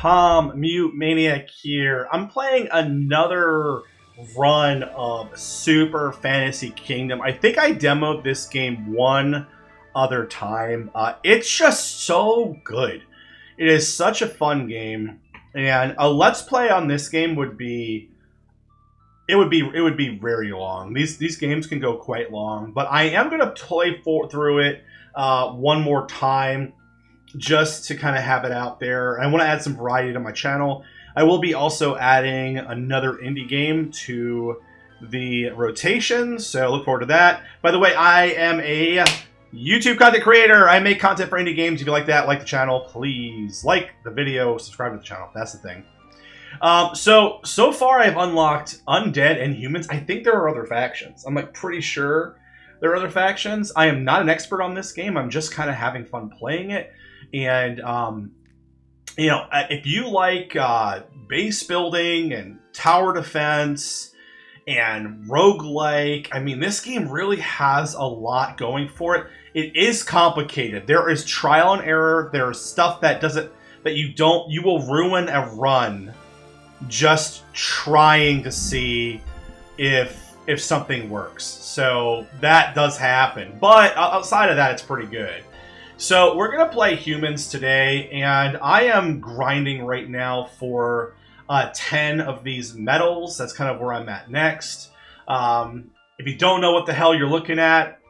Mute Maniac here. I'm playing another run of Super Fantasy Kingdom. I think I demoed this game one other time. It's just so good. It is such a fun game, and a let's play on this game would be very long. These games can go quite long, but I am gonna play through it one more time just to kind of have it out there. I want to add some variety to my channel. I will be also adding another indie game to the rotation, so look forward to that. By the way, I am a YouTube content creator. I make content for indie games. If you like that, like the channel, please like the video, subscribe to the channel. That's the thing. So far I've unlocked Undead and Humans. I think there are other factions. I'm like pretty sure there are other factions. I am not an expert on this game. I'm just kind of having fun playing it. And, you know, if you like base building and tower defense and roguelike, I mean, this game really has a lot going for it. It is complicated. There is trial and error. There is stuff that you will ruin a run just trying to see if something works. So that does happen. But outside of that, it's pretty good. So we're going to play Humans today, and I am grinding right now for 10 of these medals. That's kind of where I'm at next. If you don't know what the hell you're looking at,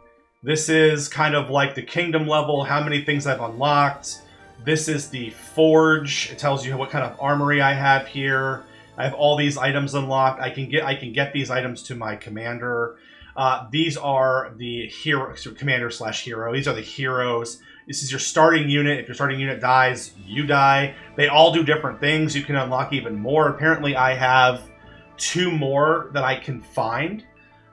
this is kind of like the kingdom level, how many things I've unlocked. This is the forge. It tells you what kind of armory I have here. I have all these items unlocked. I can get these items to my commander. These are the commander/hero. These are the heroes. This is your starting unit. If your starting unit dies, you die. They all do different things. You can unlock even more. Apparently, I have 2 more that I can find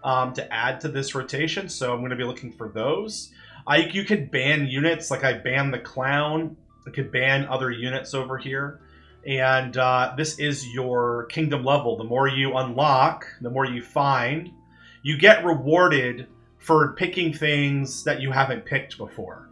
to add to this rotation, so I'm going to be looking for those. You could ban units, like I banned the clown. I could ban other units over here. And this is your kingdom level. The more you unlock, the more you find, you get rewarded for picking things that you haven't picked before.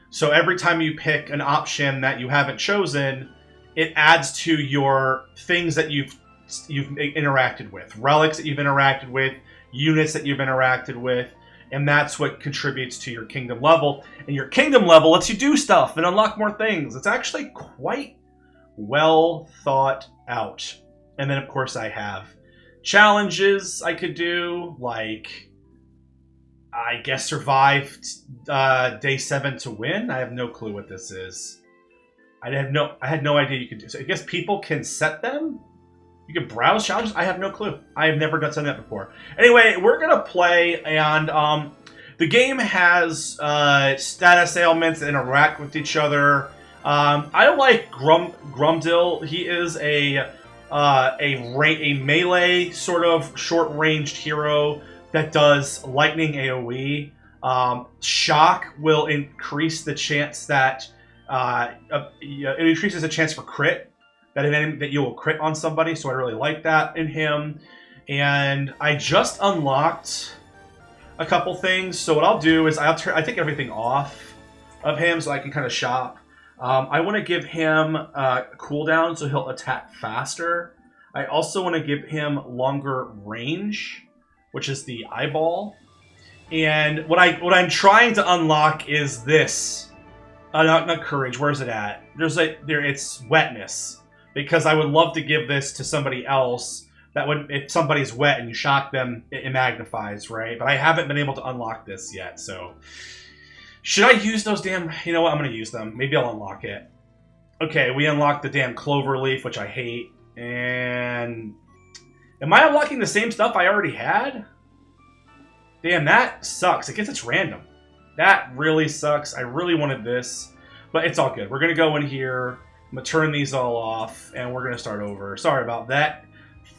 So every time you pick an option that you haven't chosen, it adds to your things that you've interacted with, relics that you've interacted with, units that you've interacted with, and that's what contributes to your kingdom level. And your kingdom level lets you do stuff and unlock more things. It's actually quite well thought out. And then, of course, I have challenges I could do, like, I guess survive day 7 to win. I have no clue what this is. I had no idea you could do so. I guess people can set them. You can browse challenges. I have no clue. I have never done that before. Anyway, we're gonna play, and the game has status ailments that interact with each other. I like Grumdil. He is a melee sort of short-ranged hero that does lightning AoE. Shock will increase the chance that it increases the chance for crit, that you will crit on somebody. So I really like that in him. And I just unlocked a couple things. So what I'll do is I take everything off of him so I can kind of shop. I want to give him a cooldown so he'll attack faster. I also want to give him longer range, which is the eyeball. And what I'm trying to unlock is this. Not courage. Where's it at? It's wetness, because I would love to give this to somebody else. That would, if somebody's wet and you shock them, it magnifies, right? But I haven't been able to unlock this yet, so should I use those damn? You know what? I'm gonna use them. Maybe I'll unlock it. Okay, we unlocked the damn clover leaf, which I hate. And am I unlocking the same stuff I already had? Damn, that sucks. I guess it's random. That really sucks. I really wanted this, but it's all good. We're going to go in here. I'm going to turn these all off, and we're going to start over. Sorry about that.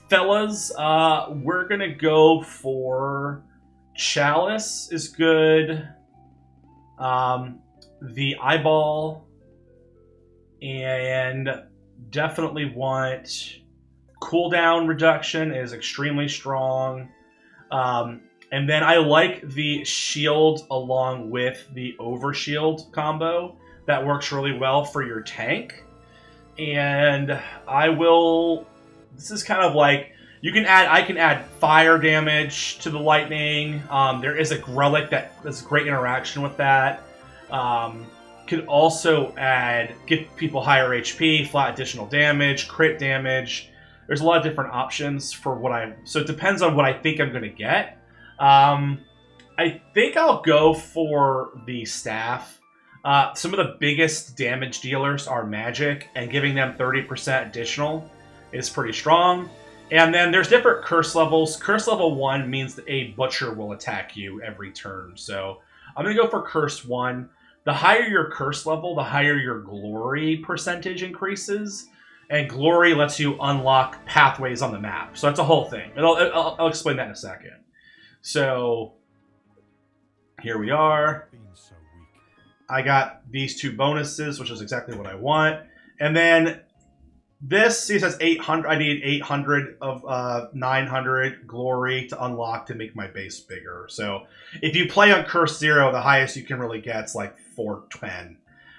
Fellas, we're going to go for Chalice is good. The eyeball. And definitely want cooldown reduction is extremely strong. And then I like the shield along with the overshield combo. That works really well for your tank. And I will... This is kind of like... I can add fire damage to the lightning. There is a relic that has great interaction with that. Could also give people higher HP, flat additional damage, crit damage. There's a lot of different options for so it depends on what I think I'm going to get. I think I'll go for the staff. Some of the biggest damage dealers are magic, and giving them 30% additional is pretty strong. And then there's different curse levels. Curse level 1 means that a butcher will attack you every turn. So I'm going to go for curse 1. The higher your curse level, the higher your glory percentage increases. And glory lets you unlock pathways on the map. So that's a whole thing. And I'll explain that in a second. So here we are. I got these 2 bonuses, which is exactly what I want. And then this, see, it says 800. I need 800 of 900 glory to unlock to make my base bigger. So if you play on Curse 0, the highest you can really get is like 410.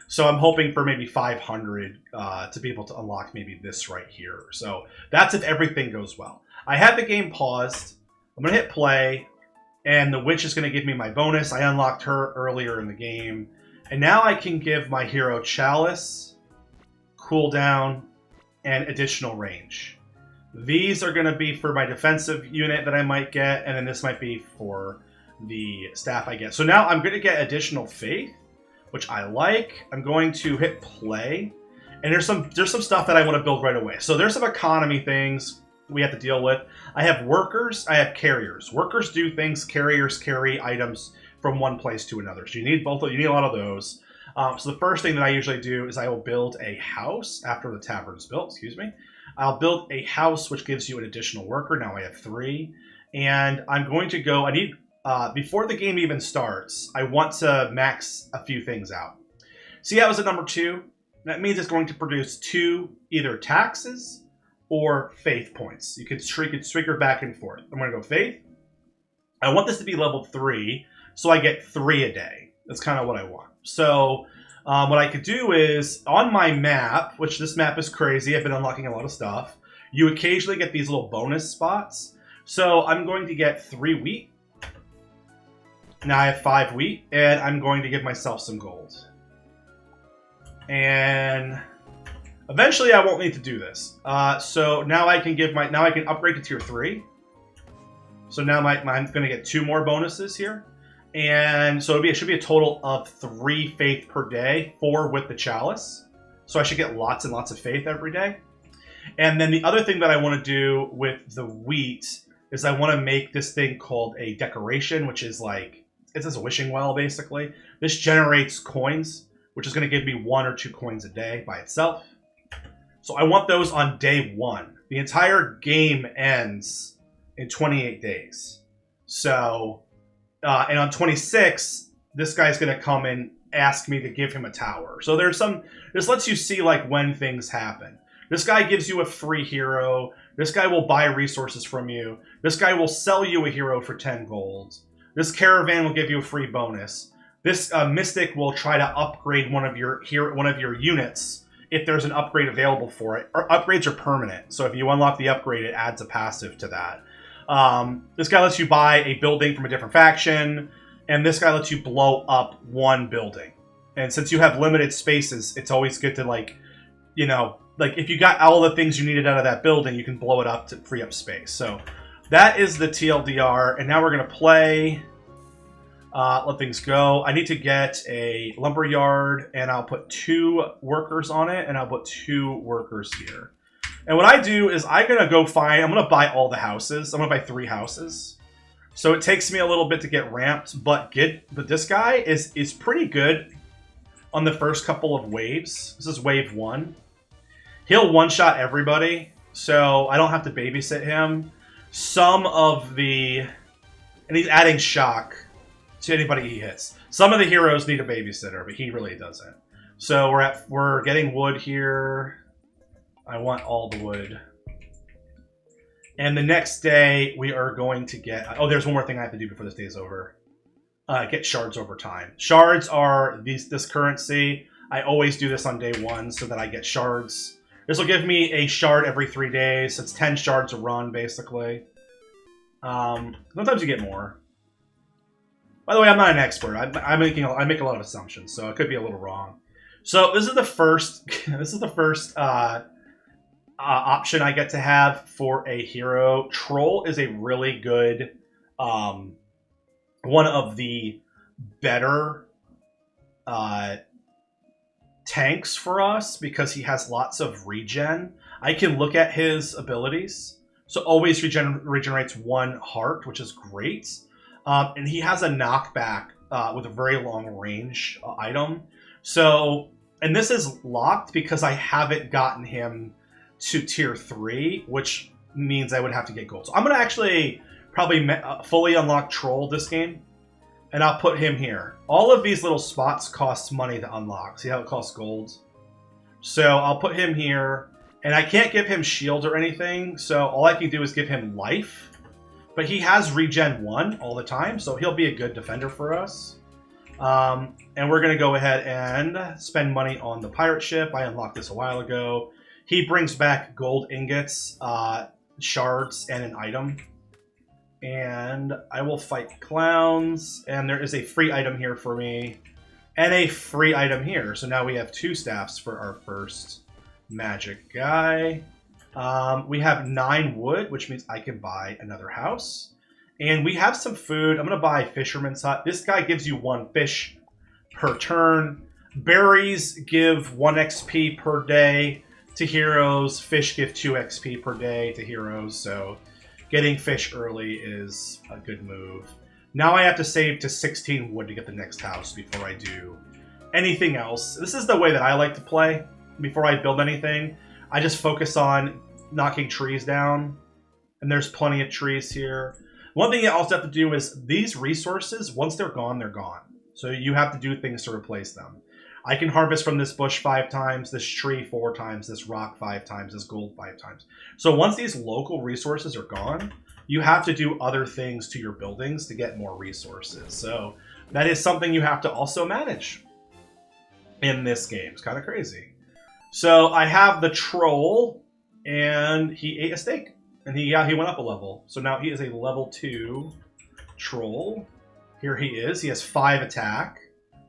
So I'm hoping for maybe 500 to be able to unlock maybe this right here. So that's if everything goes well. I have the game paused. I'm going to hit play, and the witch is going to give me my bonus. I unlocked her earlier in the game. And now I can give my hero Chalice, cooldown, and additional range. These are going to be for my defensive unit that I might get, and then this might be for the staff I get. So now I'm going to get additional faith, which I like. I'm going to hit play, and there's some stuff that I want to build right away. So there's some economy things we have to deal with. I have workers, I have carriers. Workers do things, carriers carry items from one place to another. So you need both. You need a lot of those. So the first thing that I usually do is I will build a house after the tavern's built, excuse me. I'll build a house which gives you an additional worker. Now I have 3. And I'm going to go, before the game even starts, I want to max a few things out. See, I was at number 2. That means it's going to produce 2 either taxes or faith points. You could trigger back and forth. I'm going to go faith. I want this to be level 3, so I get 3 a day. That's kind of what I want. So what I could do is, on my map, which this map is crazy, I've been unlocking a lot of stuff, you occasionally get these little bonus spots. So I'm going to get 3 wheat. Now I have 5 wheat, and I'm going to give myself some gold. And eventually I won't need to do this. So now I can upgrade to tier 3. So now I'm going to get 2 more bonuses here. And so it should be a total of 3 faith per day, 4 with the chalice. So I should get lots and lots of faith every day. And then the other thing that I want to do with the wheat is I want to make this thing called a decoration, which is like, it's just a wishing well, basically. This generates coins, which is going to give me 1 or 2 coins a day by itself. So I want those on day 1. The entire game ends in 28 days. So... and on 26, this guy's going to come and ask me to give him a tower. So this lets you see like when things happen. This guy gives you a free hero. This guy will buy resources from you. This guy will sell you a hero for 10 gold. This caravan will give you a free bonus. This mystic will try to upgrade one of your units if there's an upgrade available for it. Or upgrades are permanent. So if you unlock the upgrade, it adds a passive to that. This guy lets you buy a building from a different faction, and this guy lets you blow up 1 building. And since you have limited spaces, it's always good to, like, you know, like if you got all the things you needed out of that building, you can blow it up to free up space. So that is the TLDR, and now we're going to play, let things go. I need to get a lumberyard, and I'll put 2 workers on it, and I'll put 2 workers here. And what I do is I'm going to buy all the houses. I'm going to buy 3 houses. So it takes me a little bit to get ramped, but this guy is pretty good on the first couple of waves. This is wave 1. He'll one-shot everybody, so I don't have to babysit him. And he's adding shock to anybody he hits. Some of the heroes need a babysitter, but he really doesn't. So we're getting wood here. I want all the wood. And the next day, we are going to get... Oh, there's one more thing I have to do before this day is over. Get shards over time. Shards are this currency. I always do this on day 1 so that I get shards. This will give me a shard every 3 days. It's 10 shards a run, basically. Sometimes you get more. By the way, I'm not an expert. I make a lot of assumptions, so it could be a little wrong. So this is the first. This is the first option I get to have for a hero. Troll is a really good, one of the better tanks for us because he has lots of regen. I can look at his abilities. So always regenerates 1 heart, which is great. And he has a knockback with a very long range item. So, and this is locked because I haven't gotten him to tier 3, which means I would have to get gold. So I'm going to actually probably fully unlock Troll this game. And I'll put him here. All of these little spots cost money to unlock. See how it costs gold? So I'll put him here. And I can't give him shield or anything, so all I can do is give him life. But he has regen 1 all the time, so he'll be a good defender for us. And we're going to go ahead and spend money on the pirate ship. I unlocked this a while ago. He brings back gold ingots, shards, and an item. And I will fight clowns. And there is a free item here for me. And a free item here. So now we have 2 staffs for our first magic guy. We have 9 wood, which means I can buy another house. And we have some food. I'm going to buy Fisherman's Hut. This guy gives you 1 fish per turn. Berries give 1 XP per day to heroes. Fish give 2 XP per day to heroes. So getting fish early is a good move. Now I have to save to 16 wood to get the next house before I do anything else. This is the way that I like to play. Before I build anything, I just focus on knocking trees down. And there's plenty of trees here. One thing you also have to do is these resources, once they're gone, they're gone. So you have to do things to replace them. I can harvest from this bush 5 times, this tree 4 times, this rock 5 times, this gold 5 times. So once these local resources are gone, you have to do other things to your buildings to get more resources. So that is something you have to also manage in this game. It's kind of crazy. So I have the troll, and he ate a steak, and he went up a level. So now he is a level 2 troll. Here he is. He has 5 attack.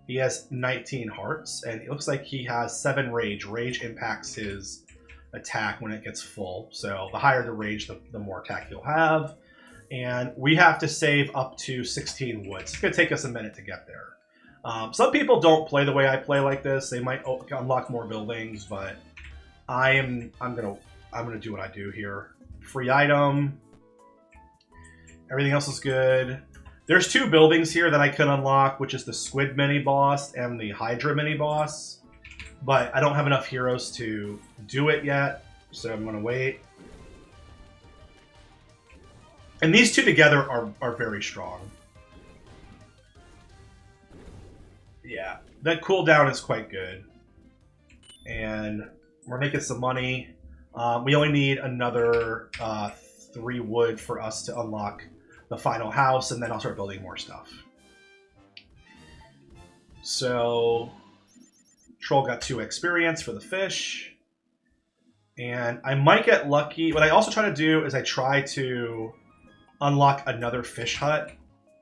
He has 19 hearts, and it looks like he has 7 rage. Rage impacts his attack when it gets full. So the higher the rage, the more attack he'll have. And we have to save up to 16 wood. It's going to take us a minute to get there. Some people don't play the way I play like this. They might unlock more buildings, but I'm gonna do what I do here. Free item. Everything else is good. There's 2 buildings here that I could unlock, which is the Squid mini boss and the Hydra mini boss. But I don't have enough heroes to do it yet, so I'm gonna wait. And these 2 together are very strong. Yeah, that cooldown is quite good. And we're making some money. We only need another 3 wood for us to unlock the final house, and then I'll start building more stuff. So, Troll got 2 experience for the fish. And I might get lucky. What I also try to do is I try to unlock another fish hut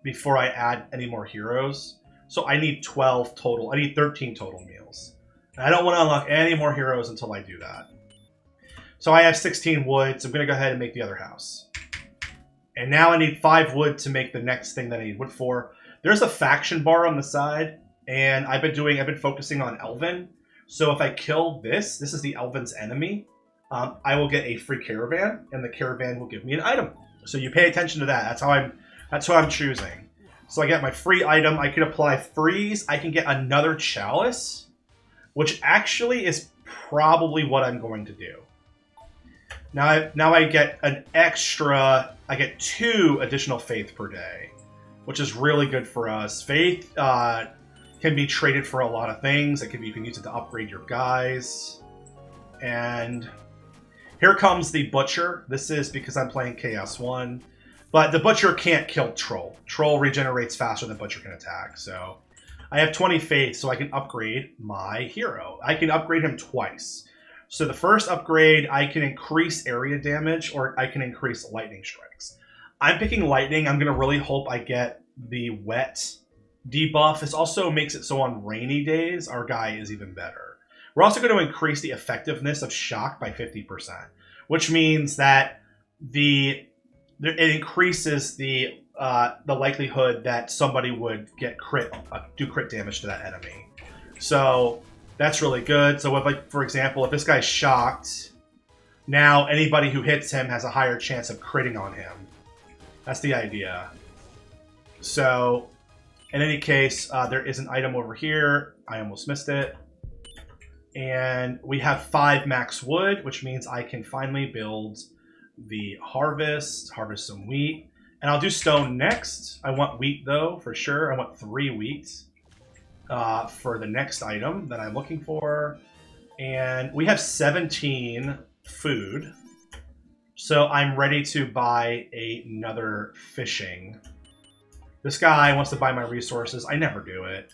before I add any more heroes. So I need 12 total. I need 13 total meals. And I don't want to unlock any more heroes until I do that. So I have 16 wood, so I'm going to go ahead and make the other house. And now I need 5 wood to make the next thing that I need wood for. There's a faction bar on the side, and I've been focusing on Elven. So if I kill this is the Elven's enemy, I will get a free caravan, and the caravan will give me an item. So you pay attention to that. That's what I'm choosing. So I get my free item. I can apply freeze. I can get another chalice, which actually is probably what I'm going to do. Now I get an extra. I get 2 additional faith per day, which is really good for us. Faith can be traded for a lot of things. You can use it to upgrade your guys. And here comes the Butcher. This is because I'm playing Chaos 1. But the Butcher can't kill Troll. Troll regenerates faster than Butcher can attack. So I have 20 faith, so I can upgrade my hero. I can upgrade him twice. So the first upgrade, I can increase area damage or I can increase lightning strikes. I'm picking lightning. I'm going to really hope I get the wet debuff. This also makes it so on rainy days, our guy is even better. We're also going to increase the effectiveness of shock by 50%, which means that it increases the likelihood that somebody would get do crit damage to that enemy. So that's really good. So if, like, for example, if this guy's shocked, now anybody who hits him has a higher chance of critting on him. That's the idea. So in any case, there is an item over here. I almost missed it. And we have 5 max wood, which means I can finally build the harvest some wheat. And I'll do stone next. I want wheat, though, for sure. I want 3 wheat for the next item that I'm looking for. And we have 17 food. So I'm ready to buy another fishing. This guy wants to buy my resources. I never do it.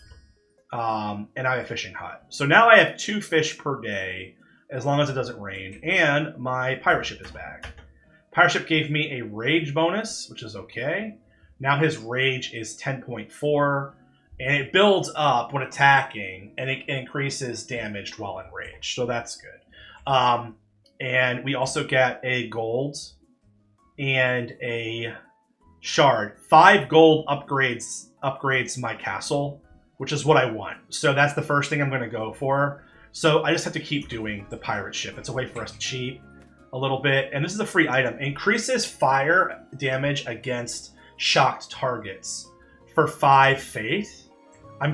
And I have a fishing hut. So now I have 2 fish per day, as long as it doesn't rain. And my pirate ship is back. Pirate ship gave me a rage bonus, which is okay. Now his rage is 10.4, and it builds up when attacking, and it increases damage while in rage. So that's good. And we also get a gold and a shard. 5 gold upgrades my castle, which is what I want. So that's the first thing I'm going to go for. So I just have to keep doing the pirate ship. It's a way for us to cheat a little bit. And this is a free item. Increases fire damage against shocked targets for 5 faith.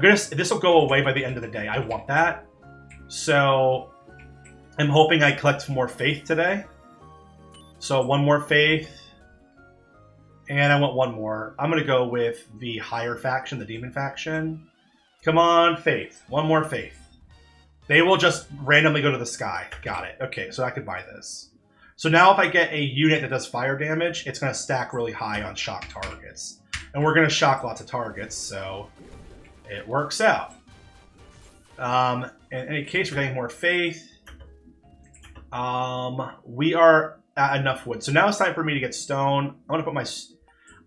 This will go away by the end of the day. I want that. So I'm hoping I collect more faith today. So 1 more faith. And I want 1 more. I'm going to go with the higher faction, the demon faction. Come on, faith. 1 more faith. They will just randomly go to the sky. Got it. Okay, so I could buy this. So now if I get a unit that does fire damage, it's going to stack really high on shock targets. And we're going to shock lots of targets, so it works out. In any case, we're getting more faith. We are at enough wood. So now it's time for me to get stone. I want to put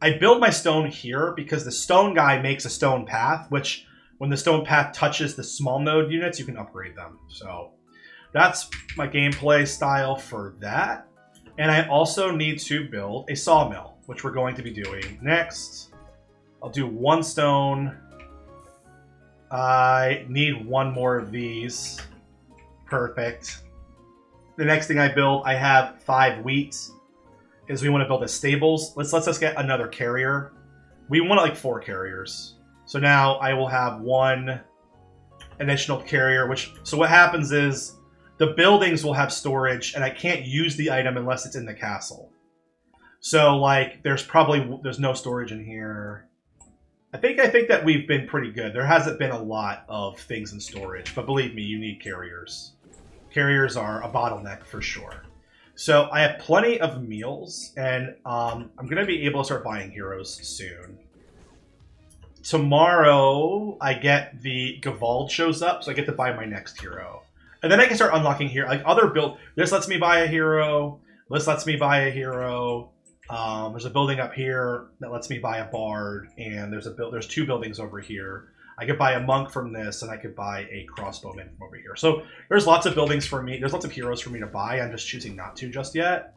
I build my stone here because the stone guy makes a stone path, which when the stone path touches the small node units, you can upgrade them. So that's my gameplay style for that. And I also need to build a sawmill, which we're going to be doing next. I'll do 1 stone. I need 1 more of these. Perfect. The next thing I build, I have 5 wheat, is we want to build the stables. Let's just get another carrier. We want like 4 carriers. So now I will have 1 additional carrier, so what happens is the buildings will have storage, and I can't use the item unless it's in the castle. So like there's no storage in here. I think that we've been pretty good. There hasn't been a lot of things in storage, but believe me, you need carriers. Carriers are a bottleneck for sure. So I have plenty of meals, and I'm going to be able to start buying heroes soon. Tomorrow, I get the Gavald shows up, so I get to buy my next hero. And then I can start unlocking here, like other build. This lets me buy a hero. This lets me buy a hero. There's a building up here that lets me buy a bard, and there's 2 buildings over here. I could buy a monk from this, and I could buy a crossbowman from over here. So there's lots of buildings for me. There's lots of heroes for me to buy. I'm just choosing not to just yet.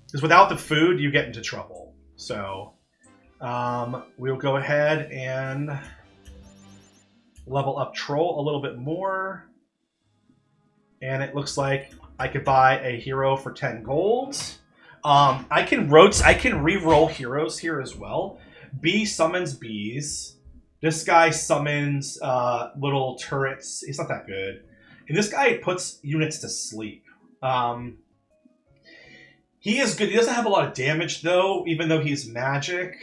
Because without the food, you get into trouble. So we'll go ahead and level up Troll a little bit more. And it looks like I could buy a hero for 10 gold. I can re-roll heroes here as well. Bee summons bees. This guy summons little turrets. He's not that good. And this guy puts units to sleep. He is good. He doesn't have a lot of damage, though, even though he's magic.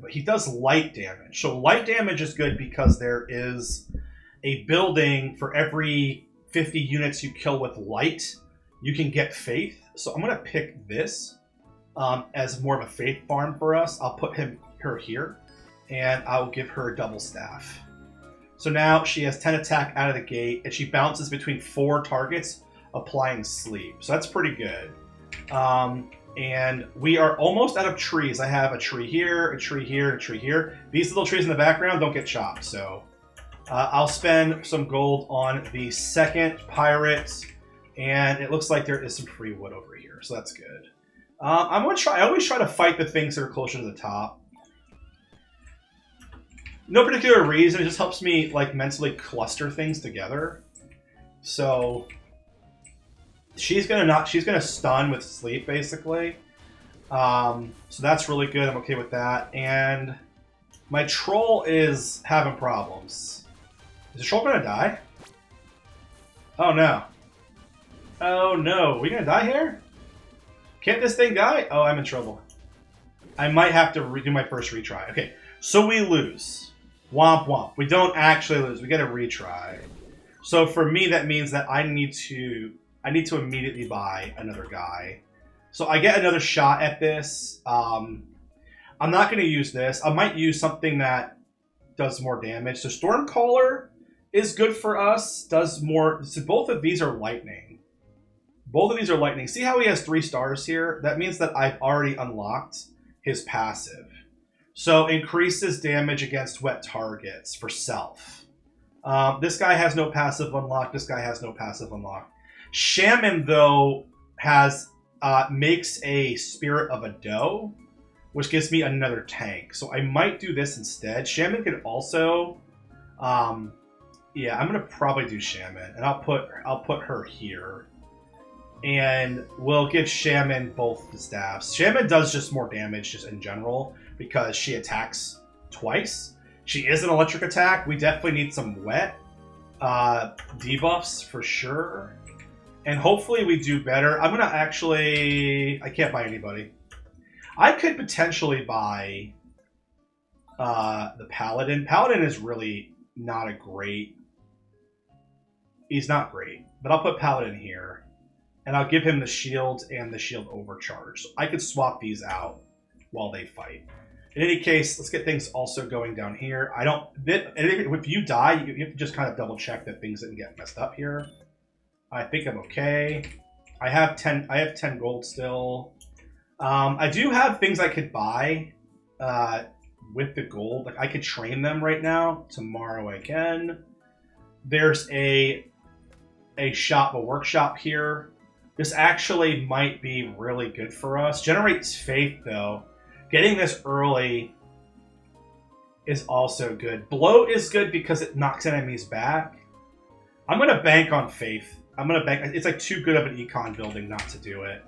But he does light damage. So light damage is good because there is a building for every 50 units you kill with light. You can get faith. So I'm going to pick this as more of a faith farm for us. I'll put her here. And I'll give her a double staff. So now she has 10 attack out of the gate, and she bounces between 4 targets applying sleep. So that's pretty good. And we are almost out of trees. I have a tree here, a tree here, a tree here. These little trees in the background don't get chopped, so I'll spend some gold on the second pirate, and it looks like there is some free wood over here, so that's good. I'm gonna try. I always try to fight the things that are closer to the top. No particular reason. It just helps me like mentally cluster things together. So. She's gonna stun with sleep, basically. So that's really good. I'm okay with that. And my troll is having problems. Is the troll gonna die? Oh no. Oh no. Are we gonna die here? Can't this thing die? Oh, I'm in trouble. I might have to redo my first retry. Okay, so we lose. Womp womp. We don't actually lose. We get a retry. So for me, that means that I need to immediately buy another guy. So I get another shot at this. I'm not going to use this. I might use something that does more damage. So Stormcaller is good for us. Does more. So both of these are lightning. Both of these are lightning. See how he has 3 stars here? That means that I've already unlocked his passive. So increases damage against wet targets for self. This guy has no passive unlocked. This guy has no passive unlocked. Shaman, though, makes a Spirit of a Doe, which gives me another tank. So I might do this instead. Shaman could also, yeah, I'm gonna probably do Shaman, and I'll put her here, and we'll give Shaman both the staffs. Shaman does just more damage just in general because she attacks twice. She is an electric attack. We definitely need some wet debuffs for sure. And hopefully we do better. I'm going to actually... I can't buy anybody. I could potentially buy the Paladin. Paladin is really not a great... He's not great. But I'll put Paladin here. And I'll give him the shield and the shield overcharge. So I could swap these out while they fight. In any case, let's get things also going down here. I don't... If you die, you have to just kind of double check that things didn't get messed up here. I think I'm okay. I have 10 gold still. I do have things I could buy with the gold. Like I could train them right now. Tomorrow I can. There's a workshop here. This actually might be really good for us. Generates faith though. Getting this early is also good. Blow is good because it knocks enemies back. I'm gonna bank on faith. I'm going to bank... It's like too good of an econ building not to do it.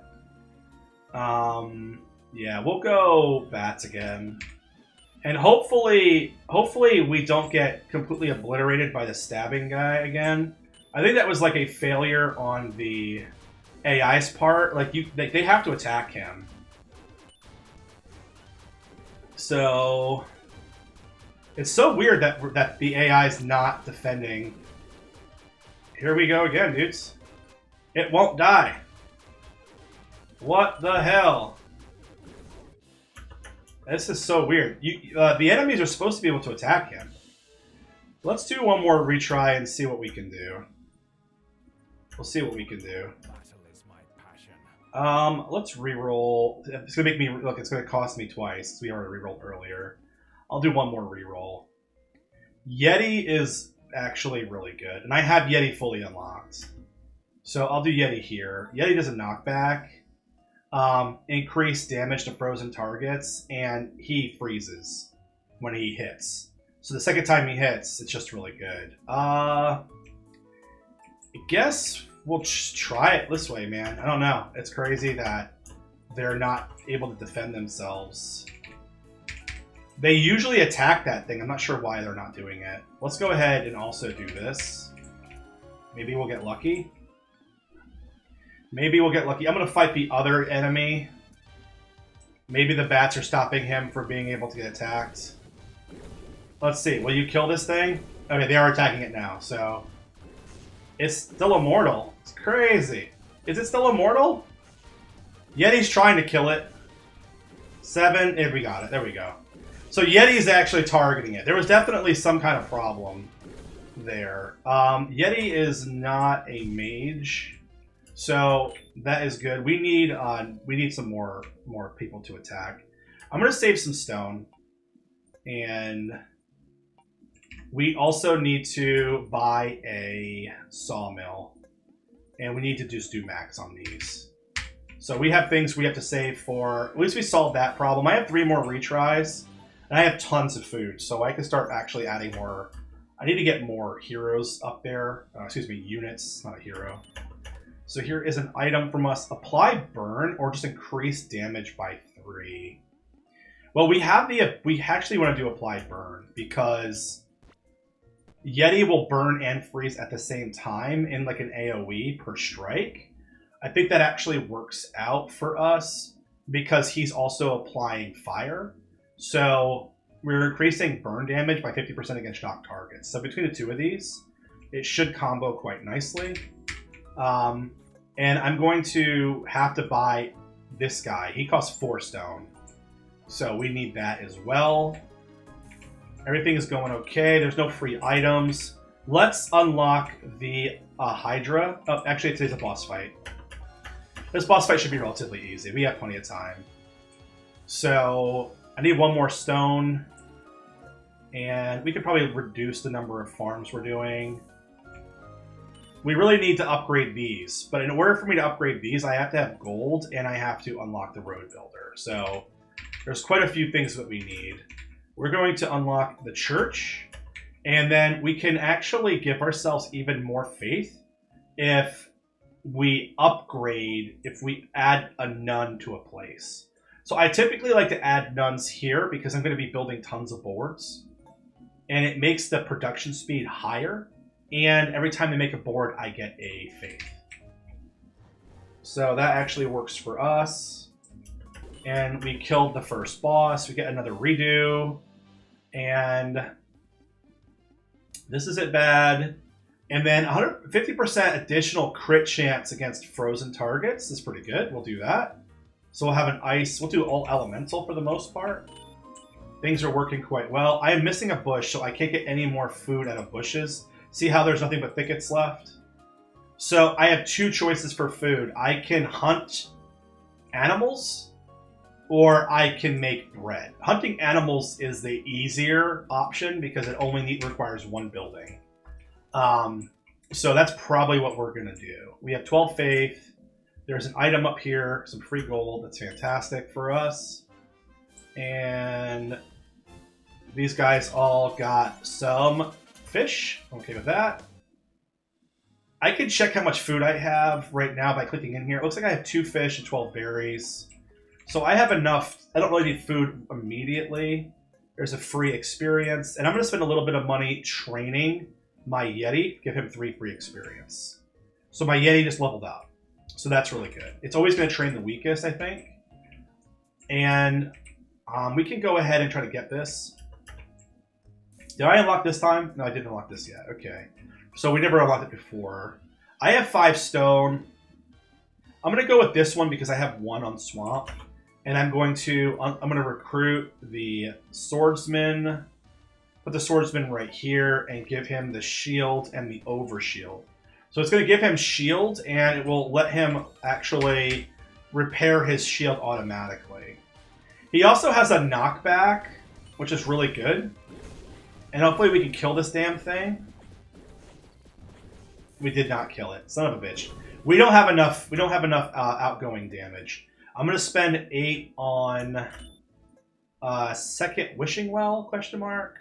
Yeah, we'll go bats again. And hopefully we don't get completely obliterated by the stabbing guy again. I think that was like a failure on the AI's part. Like they have to attack him. So... It's so weird that the AI is not defending... Here we go again, dudes. It won't die. What the hell? This is so weird. The enemies are supposed to be able to attack him. Let's do one more retry and see what we can do. We'll see what we can do. Let's reroll. It's gonna make me look. It's gonna cost me twice. We already rerolled earlier. I'll do one more reroll. Yeti is actually really good, and I have Yeti fully unlocked, so I'll do Yeti here. Yeti does a knockback, increase damage to frozen targets, and he freezes when he hits. So the second time he hits, it's just really good. I guess we'll just try it this way, man. I don't know. It's crazy that they're not able to defend themselves. They usually attack that thing. I'm not sure why they're not doing it. Let's go ahead and also do this. Maybe we'll get lucky. Maybe we'll get lucky. I'm going to fight the other enemy. Maybe the bats are stopping him from being able to get attacked. Let's see. Will you kill this thing? Okay, they are attacking it now, so... It's still immortal. It's crazy. Is it still immortal? Yeti's trying to kill it. 7. We got it. There we go. So Yeti's actually targeting it. There was definitely some kind of problem there. Yeti is not a mage. So that is good. We need some more people to attack. I'm gonna save some stone, and we also need to buy a sawmill, and we need to just do max on these. So we have things we have to save for. At least we solved that problem. I have 3 more retries, and I have tons of food, so I can start actually adding more. I need to get more heroes up there. Excuse me, units, not a hero. So here is an item from us. Apply burn or just increase damage by 3. Well, we actually want to do apply burn because Yeti will burn and freeze at the same time in like an AoE per strike. I think that actually works out for us because he's also applying fire. So we're increasing burn damage by 50% against knocked targets. So between the two of these, it should combo quite nicely. And I'm going to have to buy this guy. He costs 4 stone. So we need that as well. Everything is going okay. There's no free items. Let's unlock the Hydra. Oh, actually, today's a boss fight. This boss fight should be relatively easy. We have plenty of time. So I need 1 more stone. And we could probably reduce the number of farms we're doing. We really need to upgrade these. But in order for me to upgrade these, I have to have gold and I have to unlock the road builder. So there's quite a few things that we need. We're going to unlock the church. And then we can actually give ourselves even more faith if we upgrade, if we add a nun to a place. So I typically like to add nuns here because I'm going to be building tons of boards. And it makes the production speed higher. And every time they make a board, I get a faith. So that actually works for us. And we killed the first boss. We get another redo. And this isn't bad. And then 150% additional crit chance against frozen targets is pretty good. We'll do that. So we'll have an ice. We'll do all elemental for the most part. Things are working quite well. I am missing a bush, so I can't get any more food out of bushes. See how there's nothing but thickets left? So I have 2 choices for food. I can hunt animals, or I can make bread. Hunting animals is the easier option because it only requires 1 building. So that's probably what we're going to do. We have 12 faith. There's an item up here, some free gold. That's fantastic for us. And these guys all got some fish. Okay with that. I can check how much food I have right now by clicking in here. It looks like I have 2 fish and 12 berries. So I have enough. I don't really need food immediately. There's a free experience. And I'm going to spend a little bit of money training my Yeti. Give him 3 free experience. So my Yeti just leveled up. So that's really good. It's always going to train the weakest, I think. And we can go ahead and try to get this. Did I unlock this time? No, I didn't unlock this yet. Okay. So we never unlocked it before. I have 5 stone. I'm going to go with this one because I have 1 on Swamp. And I'm going to recruit the swordsman. Put the swordsman right here and give him the shield and the overshield. So it's going to give him shield and it will let him actually repair his shield automatically. He also has a knockback, which is really good. And hopefully we can kill this damn thing. We did not kill it. Son of a bitch. We don't have enough outgoing damage. I'm going to spend 8 on second wishing well, question mark.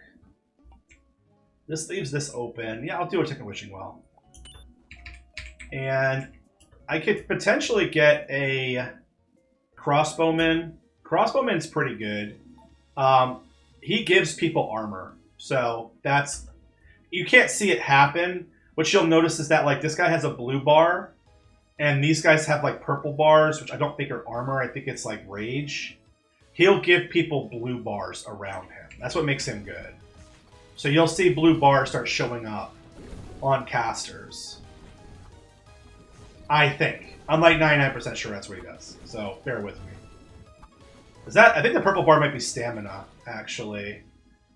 This leaves this open. Yeah, I'll do a second wishing well. And I could potentially get a crossbowman. Crossbowman's pretty good. He gives people armor. So that's... You can't see it happen. What you'll notice is that like this guy has a blue bar. And these guys have like purple bars, which I don't think are armor. I think it's like rage. He'll give people blue bars around him. That's what makes him good. So you'll see blue bars start showing up on casters. I think. I'm like 99% sure that's what he does. So bear with me. Is that? I think the purple bar might be stamina, actually.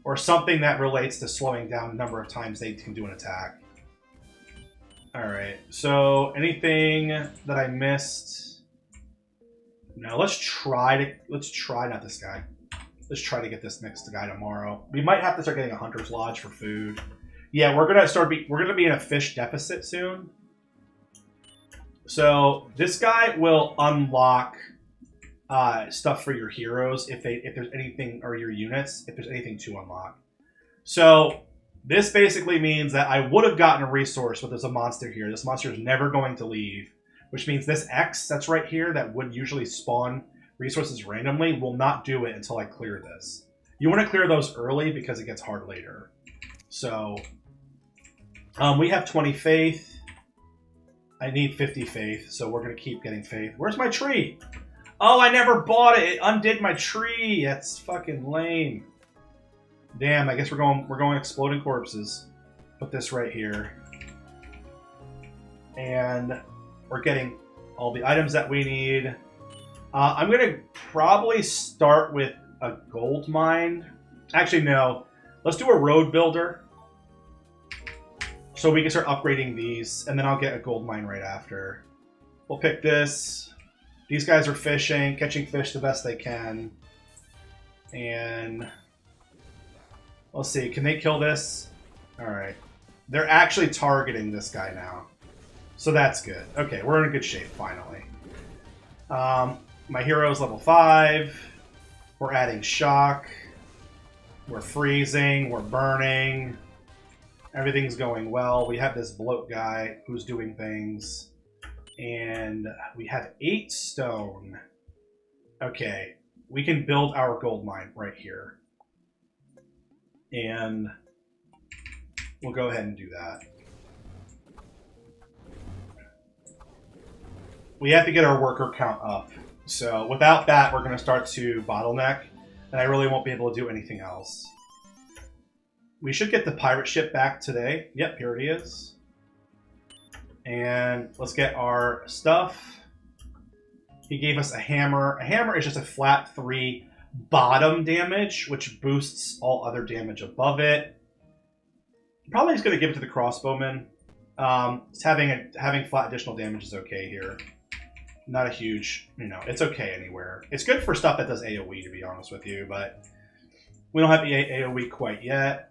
Or something that relates to slowing down the number of times they can do an attack. Alright, so anything that I missed? No, let's try not this guy. Let's try to get this next guy tomorrow. We might have to start getting a hunter's lodge for food. Yeah, we're gonna be in a fish deficit soon. So this guy will unlock stuff for your heroes if there's anything, or your units if there's anything to unlock. So this basically means that I would have gotten a resource, but there's a monster here. This monster is never going to leave, which means this X that's right here that would usually spawn resources randomly will not do it until I clear this. You want to clear those early because it gets hard later. So we have 20 faith. I need 50 faith, so we're going to keep getting faith. Where's my tree? Oh, I never bought it. It undid my tree. That's fucking lame. Damn, I guess we're going exploding corpses. Put this right here. And we're getting all the items that we need. I'm going to probably start with a gold mine. Actually, no. Let's do a road builder. So we can start upgrading these, and then I'll get a gold mine right after. We'll pick this. These guys are fishing, catching fish the best they can. And let's see, can they kill this? Alright. They're actually targeting this guy now. So that's good. Okay, we're in good shape, finally. My hero is level 5. We're adding shock. We're freezing. We're burning. Everything's going well. We have this bloat guy who's doing things. And we have 8 stone. Okay. We can build our gold mine right here. And we'll go ahead and do that. We have to get our worker count up. So without that, we're going to start to bottleneck. And I really won't be able to do anything else. We should get the pirate ship back today. Yep, here it is. And let's get our stuff. He gave us a hammer. A hammer is just a flat 3 bottom damage, which boosts all other damage above it. Probably just going to give it to the crossbowman. Just having flat additional damage is okay here. Not a huge, it's okay anywhere. It's good for stuff that does AoE, to be honest with you, but we don't have the AoE quite yet.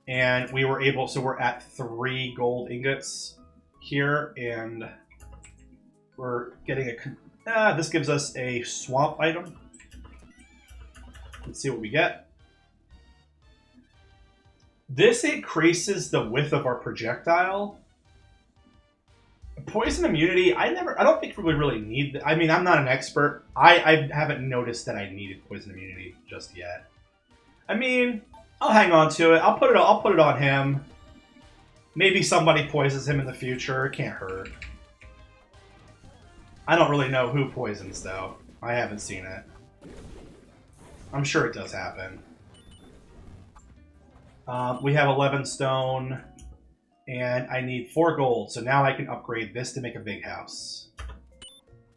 And we were able, so we're at 3 gold ingots here, and we're getting this gives us a swamp item. Let's see what we get. This increases the width of our projectile. Poison immunity, I don't think we really need. I mean, I'm not an expert. I haven't noticed that I needed poison immunity just yet. I mean, I'll hang on to it. I'll put it on him. Maybe somebody poisons him in the future. It can't hurt. I don't really know who poisons though. I haven't seen it. I'm sure it does happen. We have 11 stone. And I need 4 gold, so now I can upgrade this to make a big house.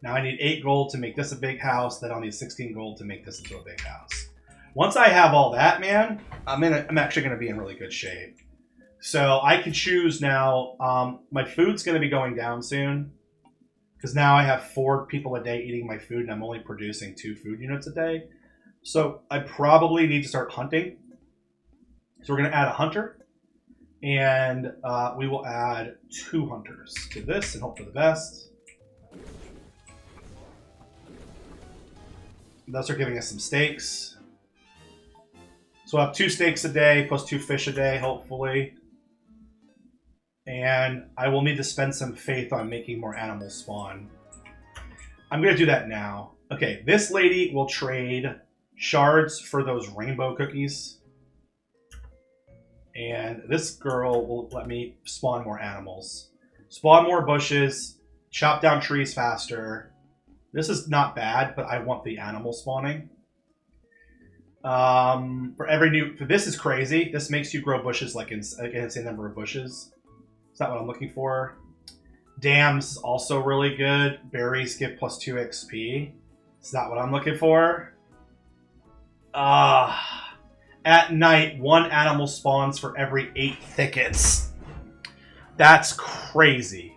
Now I need 8 gold to make this a big house, then I'll need 16 gold to make this into a big house. Once I have all that, man, I'm actually going to be in really good shape. So I can choose now, my food's going to be going down soon, because now I have 4 people a day eating my food, and I'm only producing 2 food units a day. So I probably need to start hunting. So we're going to add a hunter. And we will add 2 hunters to this and hope for the best. Those are giving us some steaks. So we'll have 2 steaks a day plus 2 fish a day, hopefully. And I will need to spend some faith on making more animals spawn. I'm going to do that now. Okay, this lady will trade shards for those rainbow cookies. And this girl will let me spawn more animals. Spawn more bushes. Chop down trees faster. This is not bad, but I want the animal spawning. This is crazy. This makes you grow bushes like an insane number of bushes. Is that what I'm looking for? Dams is also really good. Berries give plus 2 XP. Is that what I'm looking for? At night, 1 animal spawns for every 8 thickets. That's crazy.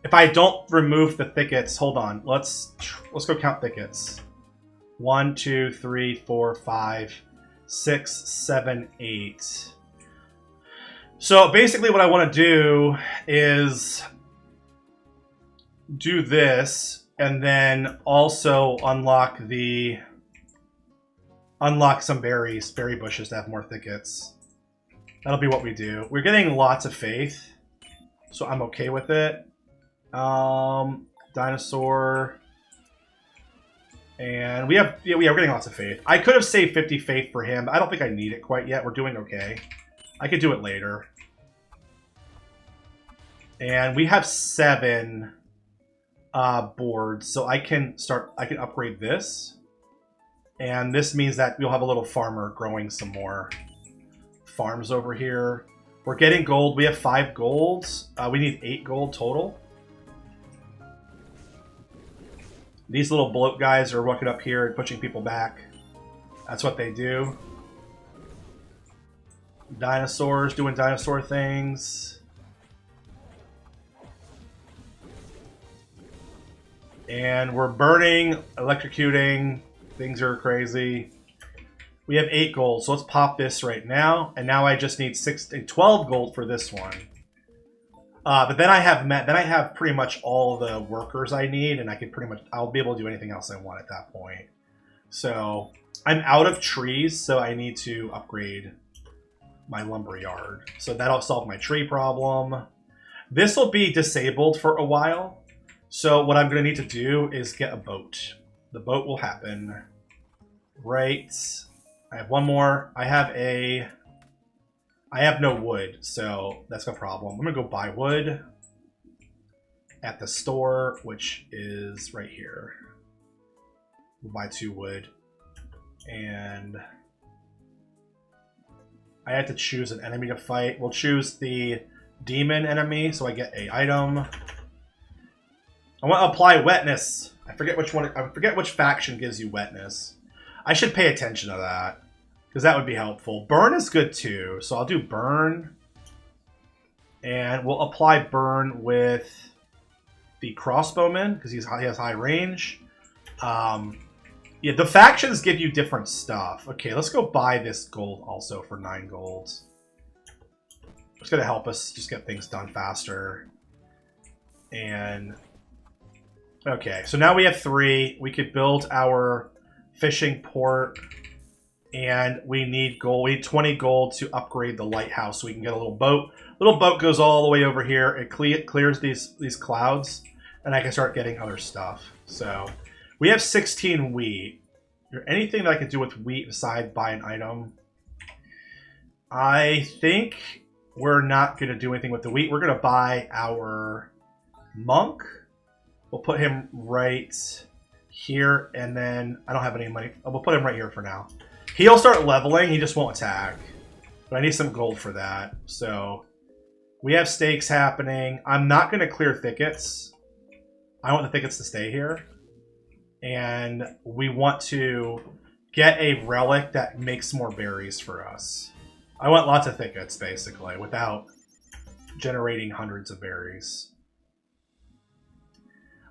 If I don't remove the thickets, hold on. Let's go count thickets. 1, 2, 3, 4, 5, 6, 7, 8. So basically what I want to do is do this and then also unlock some berry bushes to have more thickets. That'll be what we do. We're getting lots of faith, so I'm okay with it. Dinosaur. And we're getting lots of faith. I could have saved 50 faith for him, but I don't think I need it quite yet. We're doing okay. I could do it later. And we have 7 boards, so I can upgrade this. And this means that we'll have a little farmer growing some more farms over here. We're getting gold. We have 5 golds. We need 8 gold total. These little bloat guys are walking up here and pushing people back. That's what they do. Dinosaurs doing dinosaur things. And we're burning, electrocuting. Things are crazy. We have 8 gold, so let's pop this right now. And now I just need 12 gold for this one. But then I have pretty much all the workers I need, and I'll be able to do anything else I want at that point. So I'm out of trees, so I need to upgrade my lumber yard. So that'll solve my tree problem. This will be disabled for a while. So what I'm going to need to do is get a boat. The boat will happen. Right. I have one more. I have no wood, so that's no problem. I'm going to go buy wood at the store, which is right here. We'll buy 2 wood. And I had to choose an enemy to fight. We'll choose the demon enemy, so I get a item. I want to apply wetness. I forget which faction gives you wetness. I should pay attention to that, because that would be helpful. Burn is good too, so I'll do burn. And we'll apply burn with the crossbowman, because he has high range. Yeah, the factions give you different stuff. Okay, let's go buy this gold also for 9 gold. It's going to help us just get things done faster. And okay, so now we have 3. We could build our fishing port, and we need gold. We need 20 gold to upgrade the lighthouse so we can get a little boat. Little boat goes all the way over here. It clears these clouds, and I can start getting other stuff. So we have 16 wheat. Is there anything that I can do with wheat besides buy an item? I think we're not going to do anything with the wheat. We're going to buy our monk. We'll put him right here, and then I don't have any money. We'll put him right here for now. He'll start leveling. He just won't attack. But I need some gold for that. So we have stakes happening. I'm not going to clear thickets. I want the thickets to stay here. And we want to get a relic that makes more berries for us. I want lots of thickets, basically, without generating hundreds of berries.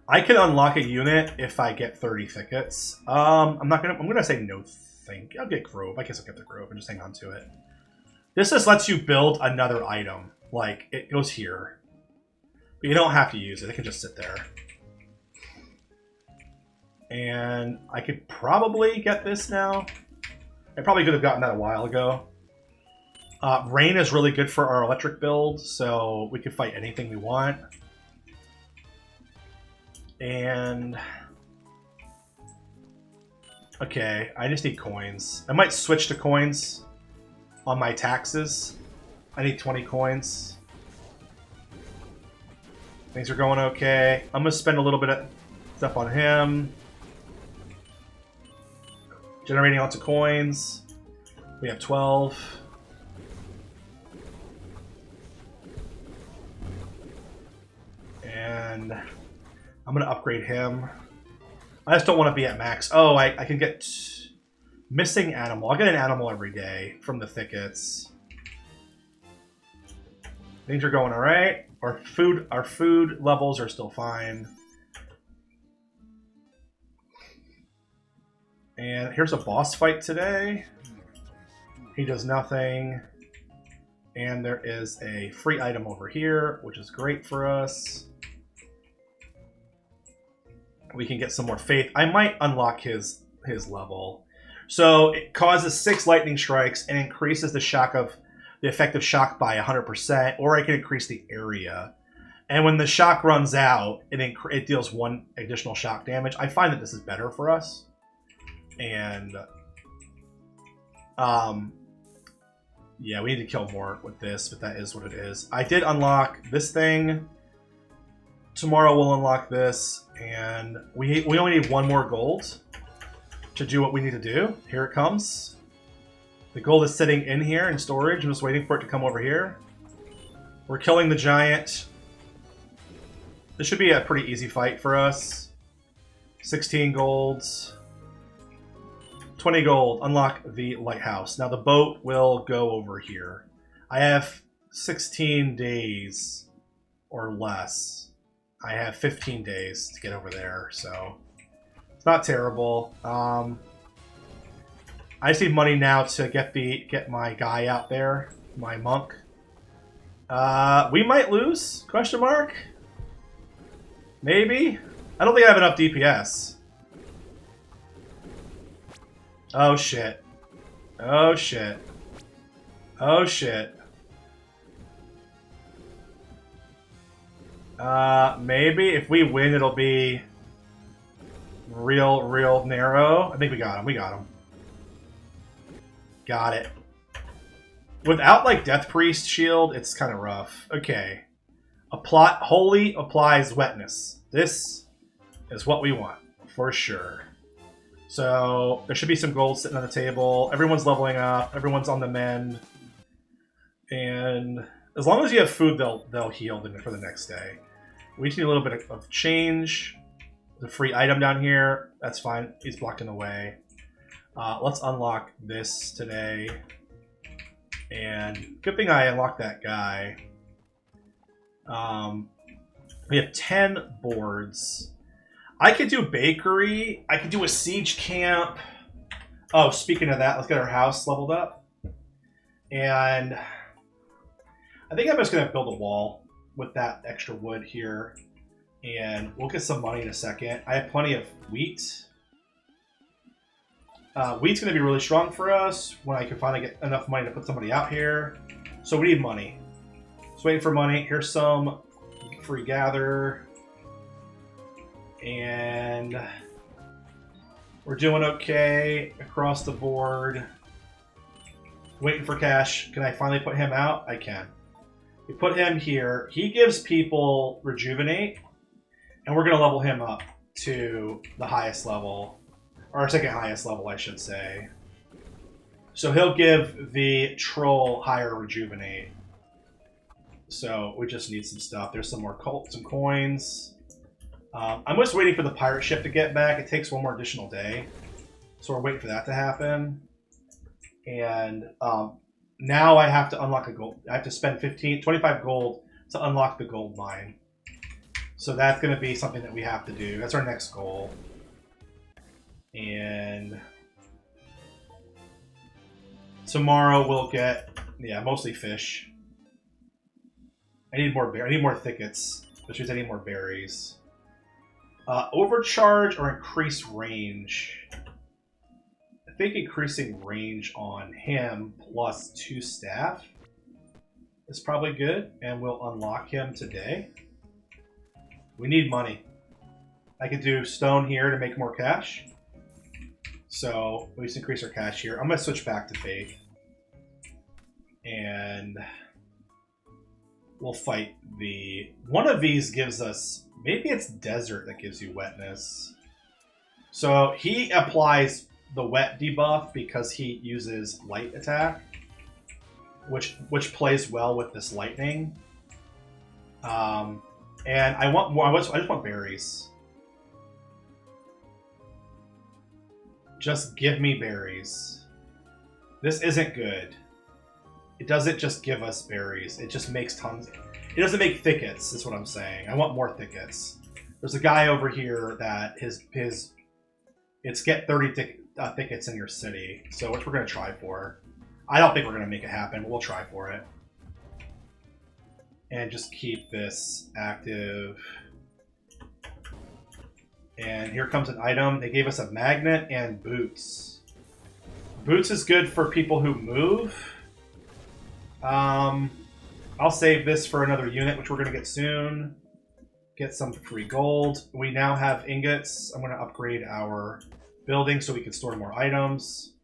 I can unlock a unit if I get 30 thickets. I'm gonna say no I'll get Grove. I guess I'll get the Grove and just hang on to it. This just lets you build another item. Like, it goes here. But you don't have to use it. It can just sit there. And I could probably get this now. I probably could have gotten that a while ago. Rain is really good for our electric build, so we can fight anything we want. And okay, I just need coins. I might switch to coins on my taxes. I need 20 coins. Things are going okay. I'm gonna spend a little bit of stuff on him. Generating lots of coins. We have 12. And I'm going to upgrade him. I just don't want to be at max. Oh, I can get missing animal. I'll get an animal every day from the thickets. Things are going all right. Our food levels are still fine. And here's a boss fight today. He does nothing. And there is a free item over here, which is great for us. We can get some more faith. I might unlock his level. So it causes 6 lightning strikes and increases the effective shock by 100%, or I can increase the area. And when the shock runs out, it deals 1 additional shock damage. I find that this is better for us. And yeah, we need to kill more with this, but that is what it is. I did unlock this thing. Tomorrow we'll unlock this, and we only need 1 more gold to do what we need to do. Here it comes. The gold is sitting in here in storage. I'm just waiting for it to come over here. We're killing the giant. This should be a pretty easy fight for us. 16 golds. 20 gold. Unlock the lighthouse. Now the boat will go over here. I have 16 days or less. I have 15 days to get over there, so it's not terrible. I just need money now to get my guy out there, my monk. We might lose? Question mark? Maybe? I don't think I have enough DPS. Oh shit. Oh shit. Oh shit. Maybe if we win, it'll be real narrow. I think we got him. We got him. Got it. Without like Death Priest shield, it's kind of rough. Okay. Holy applies wetness. This is what we want for sure. So there should be some gold sitting on the table. Everyone's leveling up. Everyone's on the mend. And as long as you have food, they'll heal for the next day. We just need a little bit of change. There's a free item down here. That's fine. He's blocking the way. Let's unlock this today. And good thing I unlocked that guy. We have 10 boards. I could do bakery. I could do a siege camp. Oh, speaking of that, let's get our house leveled up. And I think I'm just going to build a wall with that extra wood here. And we'll get some money in a second. I have plenty of wheat. Wheat's going to be really strong for us when I can finally get enough money to put somebody out here. So we need money. Just waiting for money. Here's some free gather. And we're doing okay across the board. Waiting for cash. Can I finally put him out? I can. We put him here. He gives people rejuvenate. And we're going to level him up to the highest level. Or our second highest level, I should say. So he'll give the troll higher rejuvenate. So we just need some stuff. There's some more some coins. I'm just waiting for the pirate ship to get back. It takes 1 more additional day. So we're waiting for that to happen. And now I have to unlock a gold. I have to spend 25 gold to unlock the gold mine. So that's going to be something that we have to do. That's our next goal. And tomorrow we'll get, yeah, mostly fish. I need more thickets, which means I need more berries. Overcharge or increase range. I think increasing range on him plus 2 staff is probably good, and we'll unlock him today. We need money. I could do stone here to make more cash. So we just increase our cash here. I'm going to switch back to faith. And we'll fight the... One of these gives us... Maybe it's desert that gives you wetness. So he applies the wet debuff because he uses light attack, which plays well with this lightning. And I want more. I just want berries. Just give me berries. This isn't good. It doesn't just give us berries. It just makes tons. It doesn't make thickets, is what I'm saying. I want more thickets. There's a guy over here that it's get 30 thickets in your city. So which we're going to try for. I don't think we're going to make it happen, but we'll try for it. And just keep this active. And here comes an item. They gave us a magnet and boots. Boots is good for people who move. I'll save this for another unit, which we're going to get soon. Get some free gold. We now have ingots. I'm going to upgrade our building so we can store more items.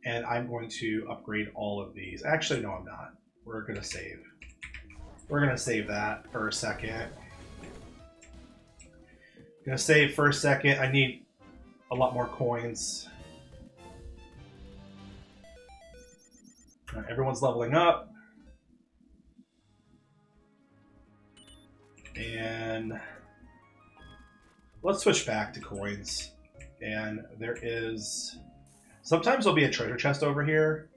And I'm going to upgrade all of these. Actually, no, I'm not. We're going to save. We're going to save that for a second. Going to save for a second. I need a lot more coins. All right, everyone's leveling up. And let's switch back to coins. And there is... Sometimes there'll be a treasure chest over here.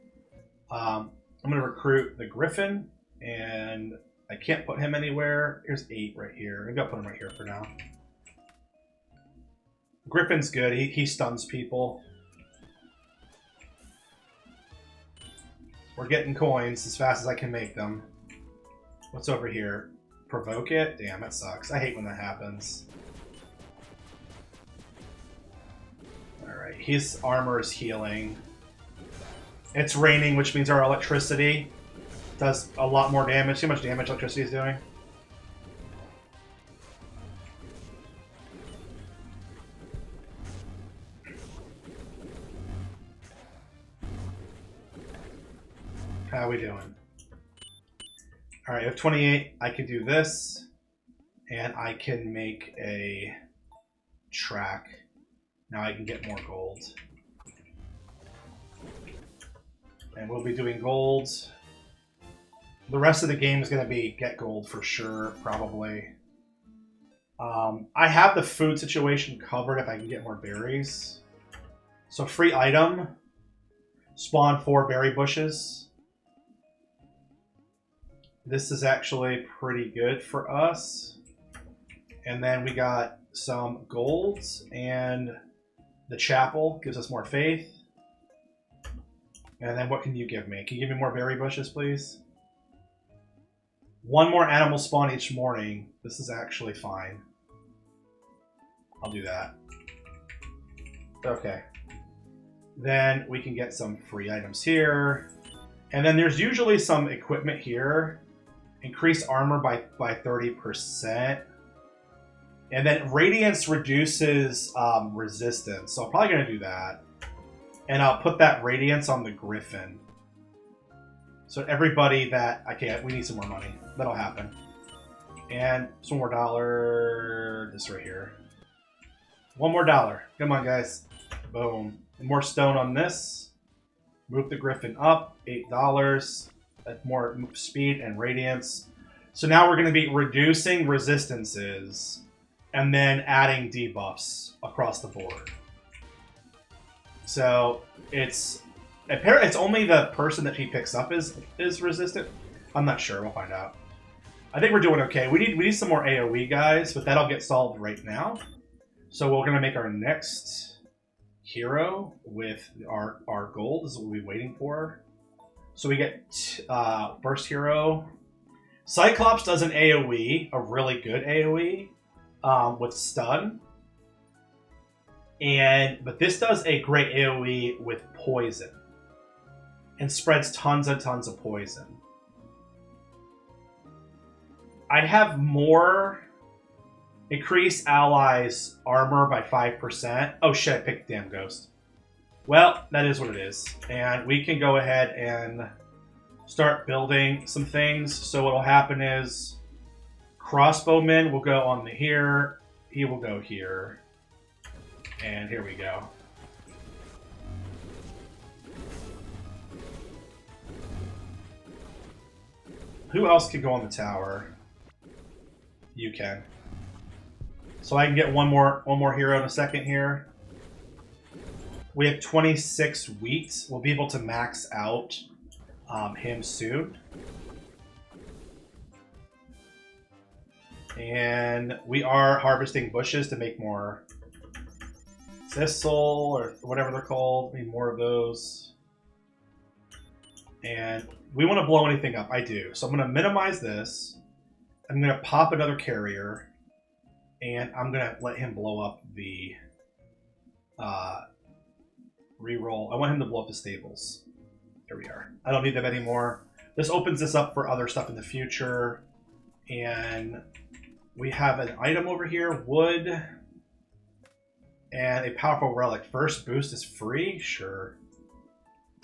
I'm going to recruit the Griffin. And I can't put him anywhere. Here's 8 right here. Maybe I'll put him right here for now. Griffin's good. He stuns people. We're getting coins as fast as I can make them. What's over here? Provoke it? Damn, that sucks. I hate when that happens. Alright, his armor is healing. It's raining, which means our electricity does a lot more damage. See how much damage electricity is doing? How are we doing? Alright, I have 28. I can do this. And I can make a track. Now I can get more gold. And we'll be doing gold. The rest of the game is going to be get gold for sure, probably. I have the food situation covered if I can get more berries. So free item. Spawn 4 berry bushes. This is actually pretty good for us. And then we got some golds, and the chapel gives us more faith. And then what can you give me? Can you give me more berry bushes, please? 1 more animal spawn each morning. This is actually fine. I'll do that. Okay. Then we can get some free items here. And then there's usually some equipment here. Increase armor by 30%. And then Radiance reduces resistance. So I'm probably going to do that. And I'll put that Radiance on the Griffin. So everybody that... Okay, we need some more money. That'll happen. And some more dollar... This right here. 1 more dollar. Come on, guys. Boom. More stone on this. Move the Griffin up. $8. More speed and radiance. So now we're going to be reducing resistances and then adding debuffs across the board. So it's only the person that he picks up is resistant. I'm not sure. We'll find out. I think we're doing okay. We need some more AoE guys, but that'll get solved right now. So we're going to make our next hero with our gold. This is what we'll be waiting for. So we get first hero. Cyclops does an AoE, a really good AoE, with stun. But this does a great AoE with poison. And spreads tons and tons of poison. I have more increase allies' armor by 5%. Oh shit, I picked damn ghost. Well, that is what it is. And we can go ahead and start building some things. So what will happen is crossbowman will go on the here. He will go here. And here we go. Who else can go on the tower? You can. So I can get one more hero in a second here. We have 26 wheat. We'll be able to max out him soon. And we are harvesting bushes to make more thistle or whatever they're called. We need more of those. And we want to blow anything up. I do. So I'm going to minimize this. I'm going to pop another carrier. And I'm going to let him blow up the reroll. I want him to blow up the stables. There we are. I don't need them anymore. This opens this up for other stuff in the future. And we have an item over here, wood, and a powerful relic. First boost is free? Sure.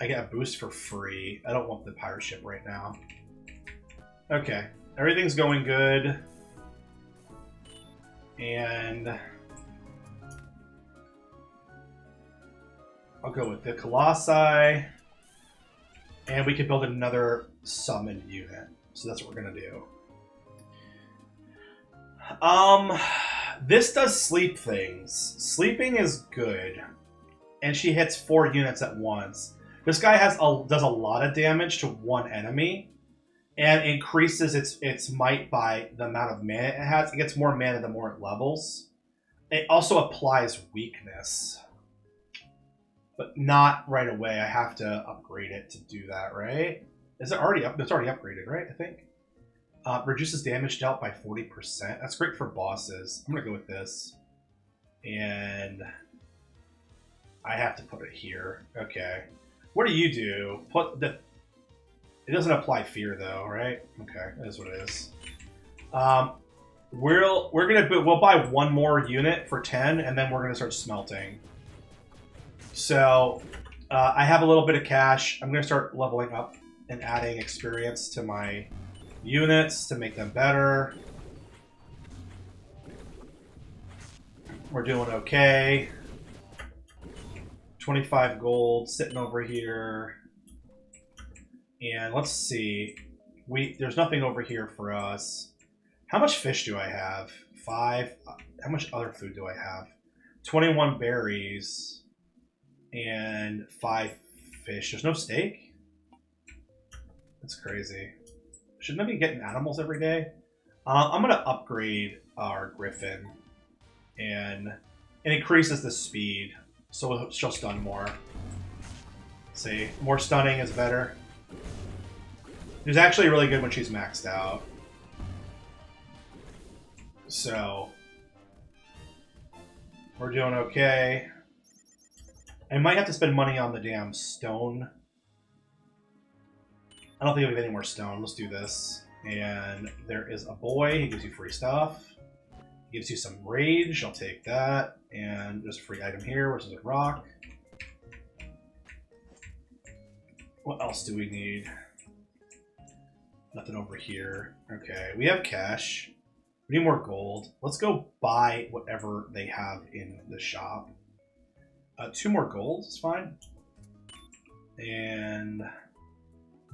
I get a boost for free. I don't want the pirate ship right now. Okay. Everything's going good. And I'll go with the Colossi. And we can build another summoned unit. So that's what we're going to do. This does sleep things. Sleeping is good. And she hits 4 units at once. This guy does a lot of damage to one enemy. And increases its might by the amount of mana it has. It gets more mana the more it levels. It also applies weakness. But not right away. I have to upgrade it to do that, right? Is it already up? It's already upgraded, right? I think. Reduces damage dealt by 40%. That's great for bosses. I'm going to go with this. And I have to put it here. Okay. What do you do? It doesn't apply fear though, right? Okay, that is what it is. We'll buy one more unit for 10, and then we're gonna start smelting. So I have a little bit of cash. I'm gonna start leveling up and adding experience to my units to make them better. We're doing okay. 25 gold sitting over here. And let's see. There's nothing over here for us. How much fish do I have? 5. How much other food do I have? 21 berries and 5 fish. There's no steak? That's crazy. Shouldn't I be getting animals every day? I'm going to upgrade our griffin. And it increases the speed. So she'll stun more. See, more stunning is better. She's actually really good when she's maxed out. So we're doing okay. I might have to spend money on the damn stone. I don't think we have any more stone. Let's do this. And there is a boy. He gives you free stuff. He gives you some rage. I'll take that. And there's a free item here, which is a rock. What else do we need? Nothing over here. Okay, we have cash. We need more gold. Let's go buy whatever they have in the shop. 2 more gold is fine. And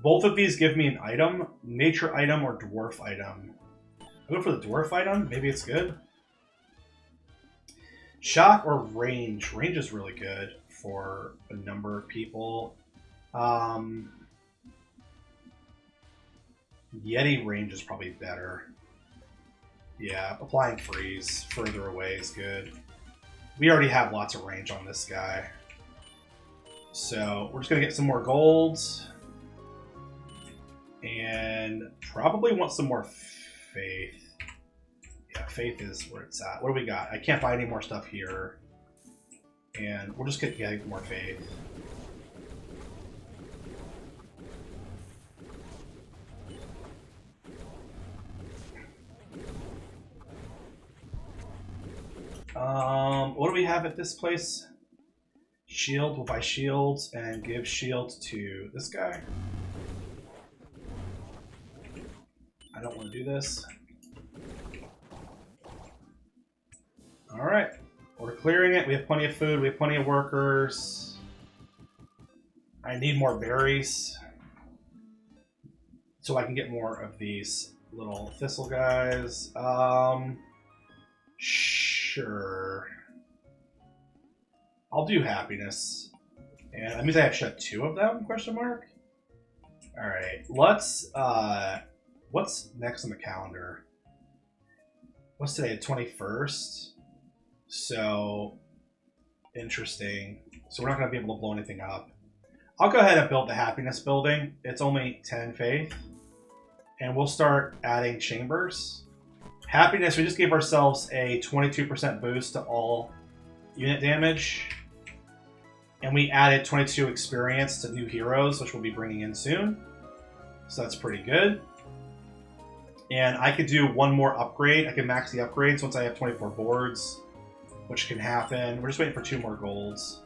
both of these give me an item. Nature item or dwarf item. I'll go for the dwarf item. Maybe it's good. Shock or range. Range is really good for a number of people. Yeti range is probably better. Yeah, applying freeze further away is good. We already have lots of range on this guy. So we're just going to get some more golds. And probably want some more faith. Yeah, faith is where it's at. What do we got? I can't buy any more stuff here. And we'll just get getting more faith. What do we have at this place? Shield. We'll buy shields and give shields to this guy. I don't want to do this. Alright. We're clearing it. We have plenty of food. We have plenty of workers. I need more berries. So I can get more of these little thistle guys. Sure. I'll do happiness. And that means I have to shut 2 of them, question mark? All right, let's. What's next on the calendar? What's today? The 21st. So interesting. So we're not going to be able to blow anything up. I'll go ahead and build the happiness building. It's only 10 faith, and we'll start adding chambers. Happiness. We just gave ourselves a 22% boost to all unit damage. And we added 22 experience to new heroes, which we'll be bringing in soon. So that's pretty good. And I could do one more upgrade. I can max the upgrades once I have 24 boards, which can happen. We're just waiting for 2 more golds.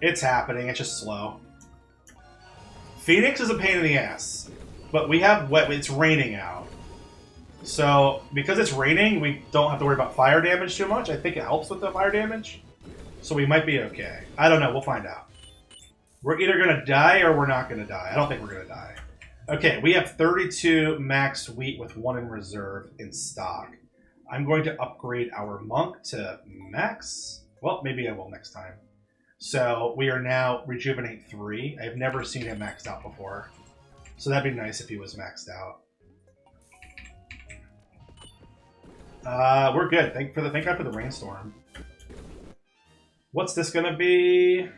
It's happening. It's just slow. Phoenix is a pain in the ass. But we have wet. It's raining out. So because it's raining, we don't have to worry about fire damage too much. I think it helps with the fire damage. So we might be okay. I don't know. We'll find out. We're either going to die or we're not going to die. I don't think we're going to die. Okay, we have 32 max wheat with 1 in reserve in stock. I'm going to upgrade our monk to max. Well, maybe I will next time. So we are now rejuvenate 3. I've never seen him maxed out before. So that'd be nice if he was maxed out. We're good. Thank God for the rainstorm. What's this gonna be?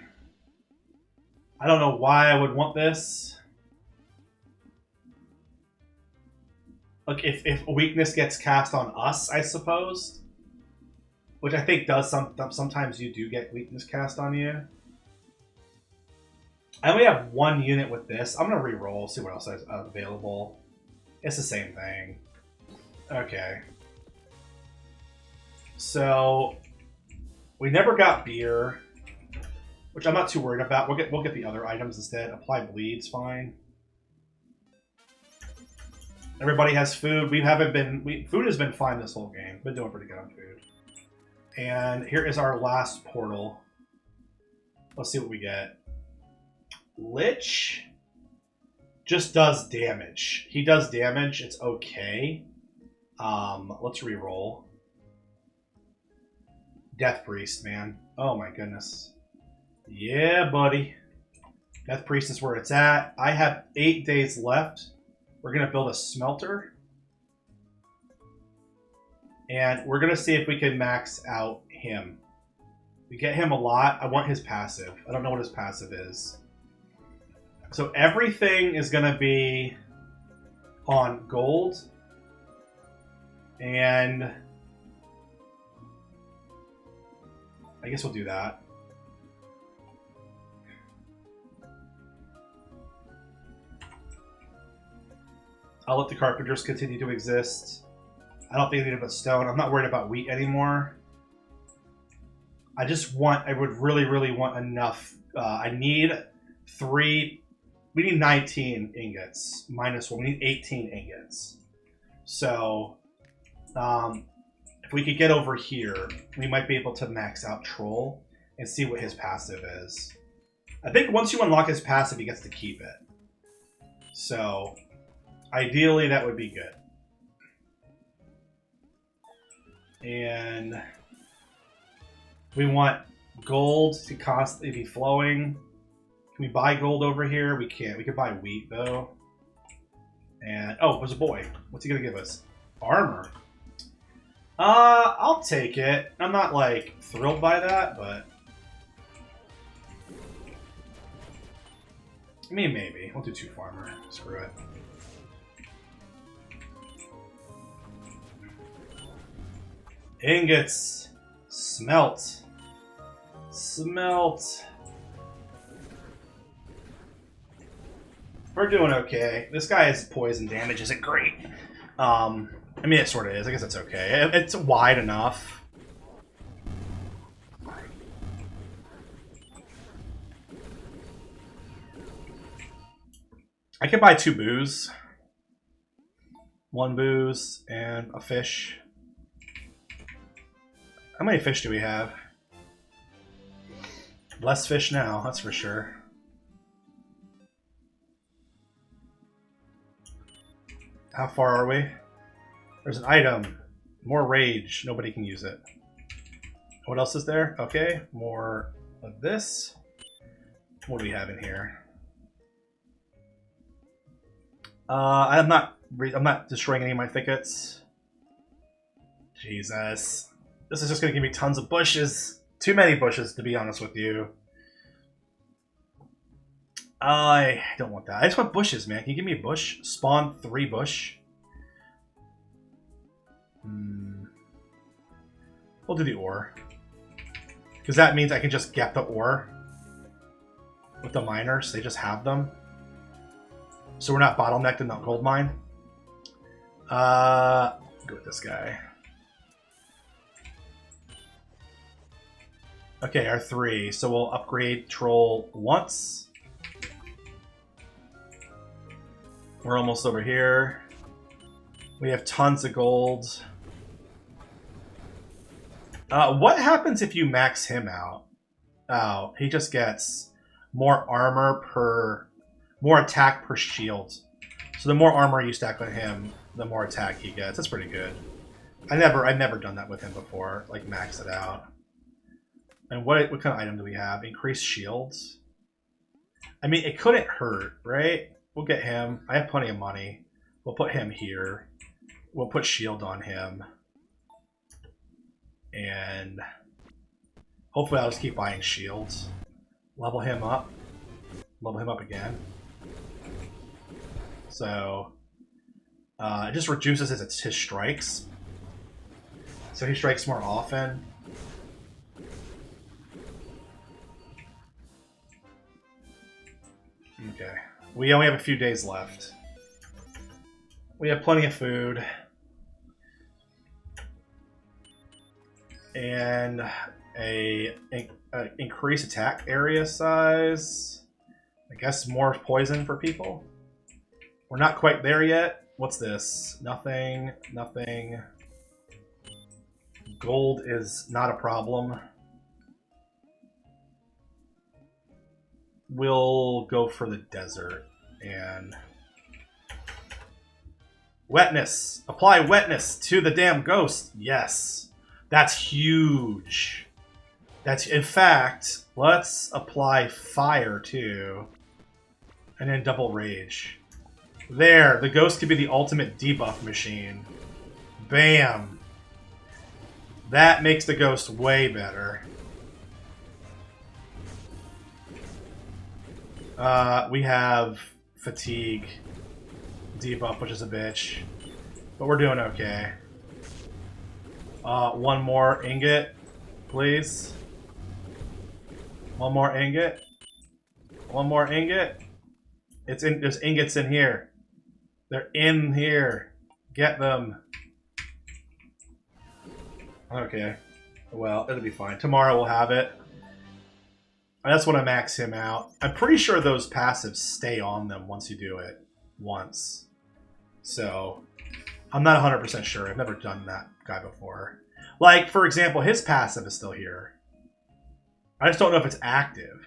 I don't know why I would want this. Like if weakness gets cast on us, I suppose. Which I think does sometimes you do get weakness cast on you. I only have 1 unit with this. I'm gonna re-roll, see what else is available. It's the same thing. Okay. So we never got beer, which I'm not too worried about. We'll get the other items instead. Apply bleed's fine. Everybody has food. Food has been fine this whole game. Been doing pretty good on food. And here is our last portal. Let's see what we get. Lich just does damage. He does damage. It's okay. Let's re-roll. Death Priest, man. Oh my goodness. Yeah, buddy. Death Priest is where it's at. I have 8 days left. We're going to build a smelter. And we're going to see if we can max out him. We get him a lot. I want his passive. I don't know what his passive is. So everything is going to be on gold. And I guess we'll do that. I'll let the carpenters continue to exist. I don't think they need about stone. I'm not worried about wheat anymore. I would really, really want enough. I need 3. We need 19 ingots. Minus 1. We need 18 ingots. So, if we could get over here, we might be able to max out Troll and see what his passive is. I think once you unlock his passive, he gets to keep it. So, ideally, that would be good. And we want gold to constantly be flowing. Can we buy gold over here? We can't. We could buy wheat, though. And, oh, there's a boy. What's he going to give us? Armor. I'll take it. I'm not, like, thrilled by that, but... I mean, maybe. We'll do 2 farmer. Screw it. Ingots. Smelt. Smelt. We're doing okay. This guy's poison damage isn't great. I mean, it sort of is. I guess it's okay. It's wide enough. I could buy 2 booze. 1 booze and a fish. How many fish do we have? Less fish now, that's for sure. How far are we? There's an item. More rage. Nobody can use it. What else is there? Okay, more of this. What do we have in here? I'm not destroying any of my thickets. Jesus. This is just going to give me tons of bushes. Too many bushes, to be honest with you. I don't want that. I just want bushes, man. Can you give me a bush? Spawn 3 bush. We'll do the ore. Because that means I can just get the ore with the miners. They just have them. So we're not bottlenecked in the gold mine. Go with this guy. Okay, our 3. So we'll upgrade troll once. We're almost over here. We have tons of gold. What happens if you max him out? Oh, he just gets more armor per... more attack per shield. So the more armor you stack on him, the more attack he gets. That's pretty good. I've never done that with him before. Like, max it out. And what kind of item do we have? Increased shields? I mean, it couldn't hurt, right? We'll get him. I have plenty of money. We'll put him here. We'll put shield on him. And hopefully I'll just keep buying shields. Level him up. Level him up again. So it just reduces his strikes. So he strikes more often. Okay. We only have a few days left. We have plenty of food. And a increased attack area size. I guess more poison for people. We're not quite there yet. What's this? Nothing. Nothing. Gold is not a problem. We'll go for the desert and wetness. Apply wetness to the damn ghost. Yes. That's huge. That's, in fact, let's apply fire too. And then double rage. There, the ghost could be the ultimate debuff machine. Bam. That makes the ghost way better. We have fatigue debuff, which is a bitch. But we're doing okay. One more ingot, please. One more ingot. One more ingot. It's in. There's ingots in here. They're in here. Get them. Okay. Well, it'll be fine. Tomorrow we'll have it. That's when I max him out. I'm pretty sure those passives stay on them once you do it once. So, I'm not 100% sure. I've never done that guy before. Like, for example, his passive is still here. I just don't know if it's active.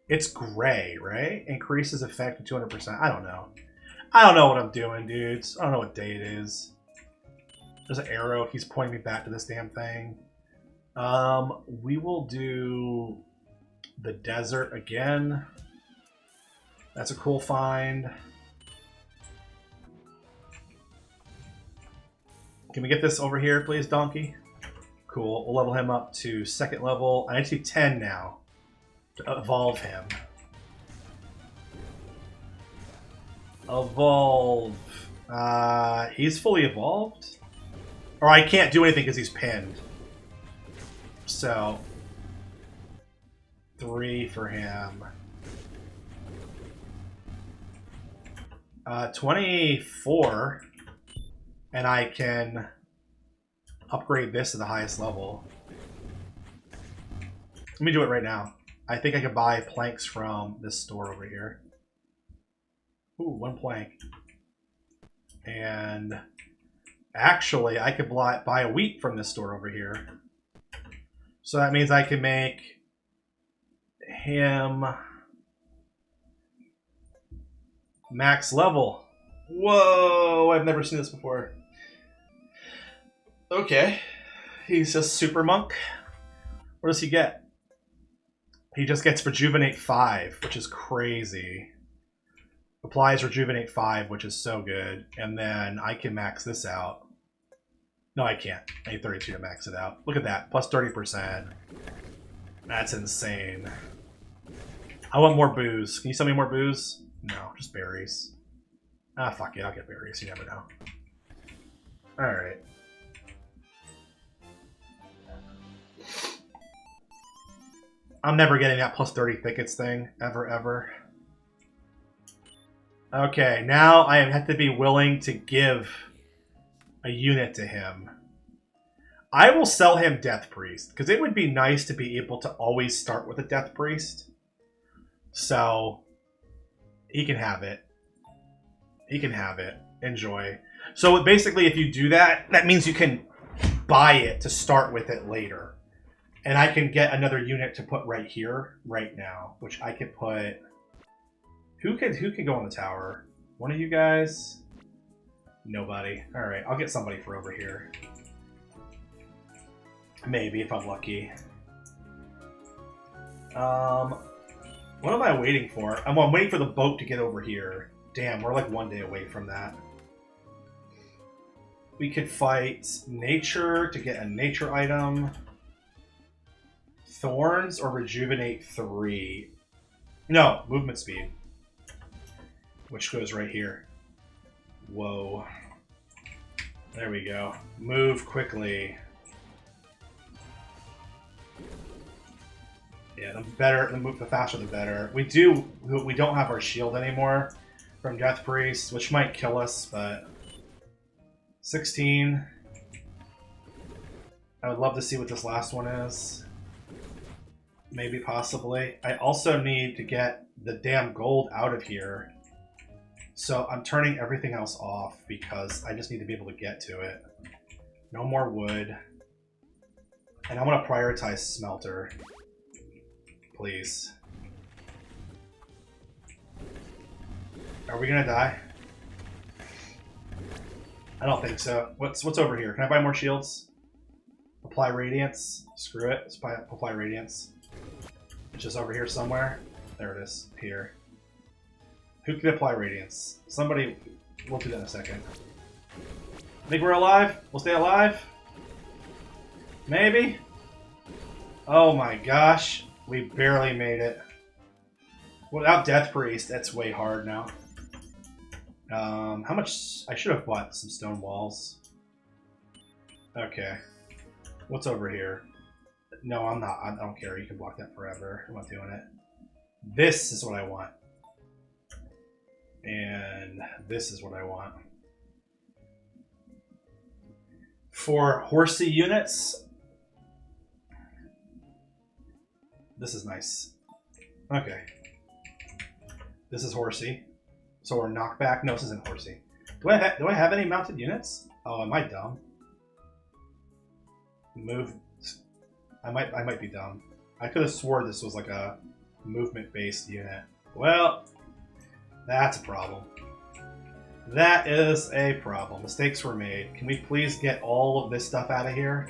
It's gray, right? Increases effect to 200%. I don't know. I don't know what I'm doing, dudes. I don't know what day it is. There's an arrow. He's pointing me back to this damn thing. We will do the desert again. That's a cool find. Can we get this over here, please, donkey? Cool. We'll level him up to 2nd level. I need to do 10 now to evolve him. Evolve. He's fully evolved? Or I can't do anything because he's pinned. So 3 for him. 24. And I can upgrade this to the highest level. Let me do it right now. I think I could buy planks from this store over here. Ooh, 1 plank. And actually, I could buy a wheat from this store over here. So that means I can make him max level. Whoa, I've never seen this before. Okay. He's a super monk. What does he get? He just gets Rejuvenate 5, which is crazy. Applies Rejuvenate 5, which is so good. And then I can max this out. No, I can't. I need 32 to max it out. Look at that. Plus 30%. That's insane. I want more booze. Can you sell me more booze? No, just berries. Ah, fuck it. I'll get berries. You never know. Alright. I'm never getting that plus 30 thickets thing. Ever. Okay, now I have to be willing to give a unit to him. I will sell him Death Priest, because it would be nice to be able to always start with a Death Priest. So, he can have it. He can have it. Enjoy. So basically, if you do that, that means you can buy it to start with it later. And I can get another unit to put right here, right now, which I could put... Who could go on the tower? One of you guys? Nobody. Alright, I'll get somebody for over here. Maybe, if I'm lucky. What am I waiting for? I'm waiting for the boat to get over here. Damn, we're like 1 day away from that. We could fight Nature to get a Nature item. Thorns or Rejuvenate 3. No, Movement Speed. Which goes right here. Whoa. There we go. Move quickly. Yeah, the faster the better. We don't have our shield anymore from Death Priest, which might kill us, but 16. I would love to see what this last one is. Maybe, possibly. I also need to get the damn gold out of here. So I'm turning everything else off because I just need to be able to get to it. No more wood. And I want to prioritize smelter. Please. Are we gonna die? I don't think so. What's over here? Can I buy more shields? Apply Radiance. Screw it. Let's apply Radiance. It's just over here somewhere. There it is. Here. Who can apply Radiance? Somebody... We'll do that in a second. Think we're alive? We'll stay alive? Maybe? Oh my gosh. We barely made it. Without Death Priest, that's way hard now. How much... I should have bought some stone walls. Okay. What's over here? No, I'm not. I don't care. You can block that forever. I'm not doing it. This is what I want. And this is what I want. For horsey units, this is nice. Okay. This is horsey. So we're knockback. No, this isn't horsey. Do I have any mounted units? Oh, am I dumb? Move. I might be dumb. I could have swore this was like a movement-based unit. Well, that's a problem. That is a problem. Mistakes were made. Can we please get all of this stuff out of here?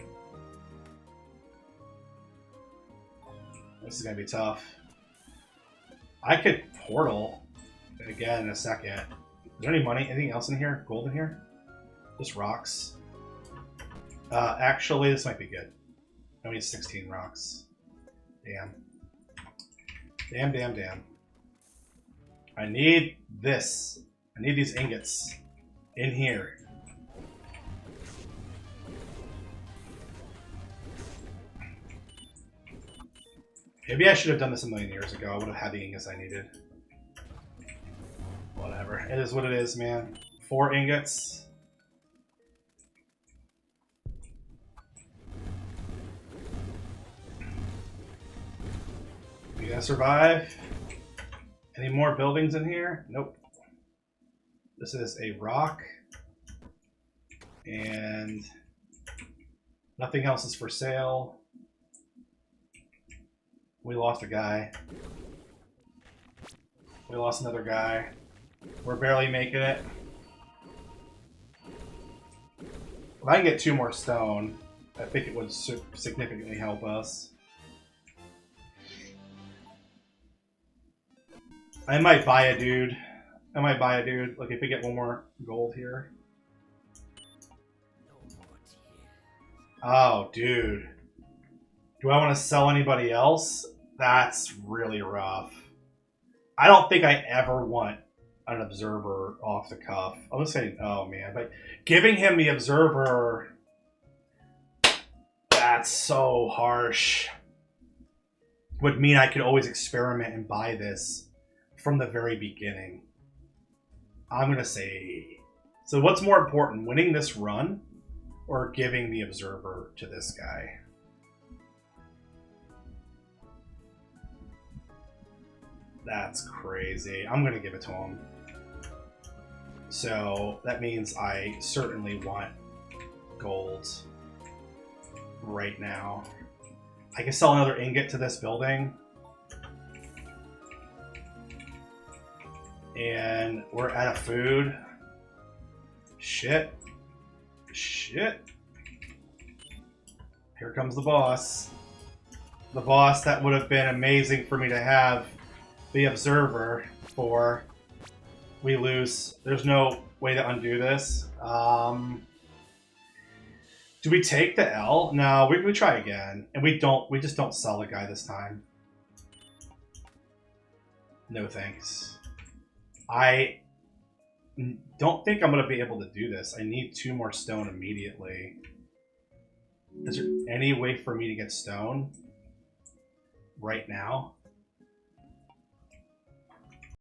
This is going to be tough. I could portal again in a second. Is there any money? Anything else in here? Gold in here? Just rocks. Actually, this might be good. I need 16 rocks. Damn. Damn. I need this. I need these ingots in here. Maybe I should have done this a million years ago. I would have had the ingots I needed. Whatever. It is what it is, man. 4 ingots. We gonna survive? Any more buildings in here? Nope. This is a rock. And nothing else is for sale. We lost a guy. We lost another guy. We're barely making it. If I can get 2 more stone, I think it would significantly help us. I might buy a dude. I might buy a dude. Like if we get one more gold here. Oh, dude. Do I want to sell anybody else? That's really rough. I don't think I ever want an observer off the cuff. I'm gonna say, oh man, but giving him the observer, that's so harsh. Would mean I could always experiment and buy this from the very beginning. I'm gonna say, so what's more important, winning this run or giving the observer to this guy? That's crazy. I'm gonna give it to him. So that means I certainly want gold right now. I can sell another ingot to this building. And we're out of food. Shit. Shit. Here comes the boss. The boss that would have been amazing for me to have the observer for. We lose. There's no way to undo this. Do we take the L? No, we try again. And we just don't sell the guy this time. No thanks. I don't think I'm going to be able to do this. I need 2 more stone immediately. Is there any way for me to get stone right now?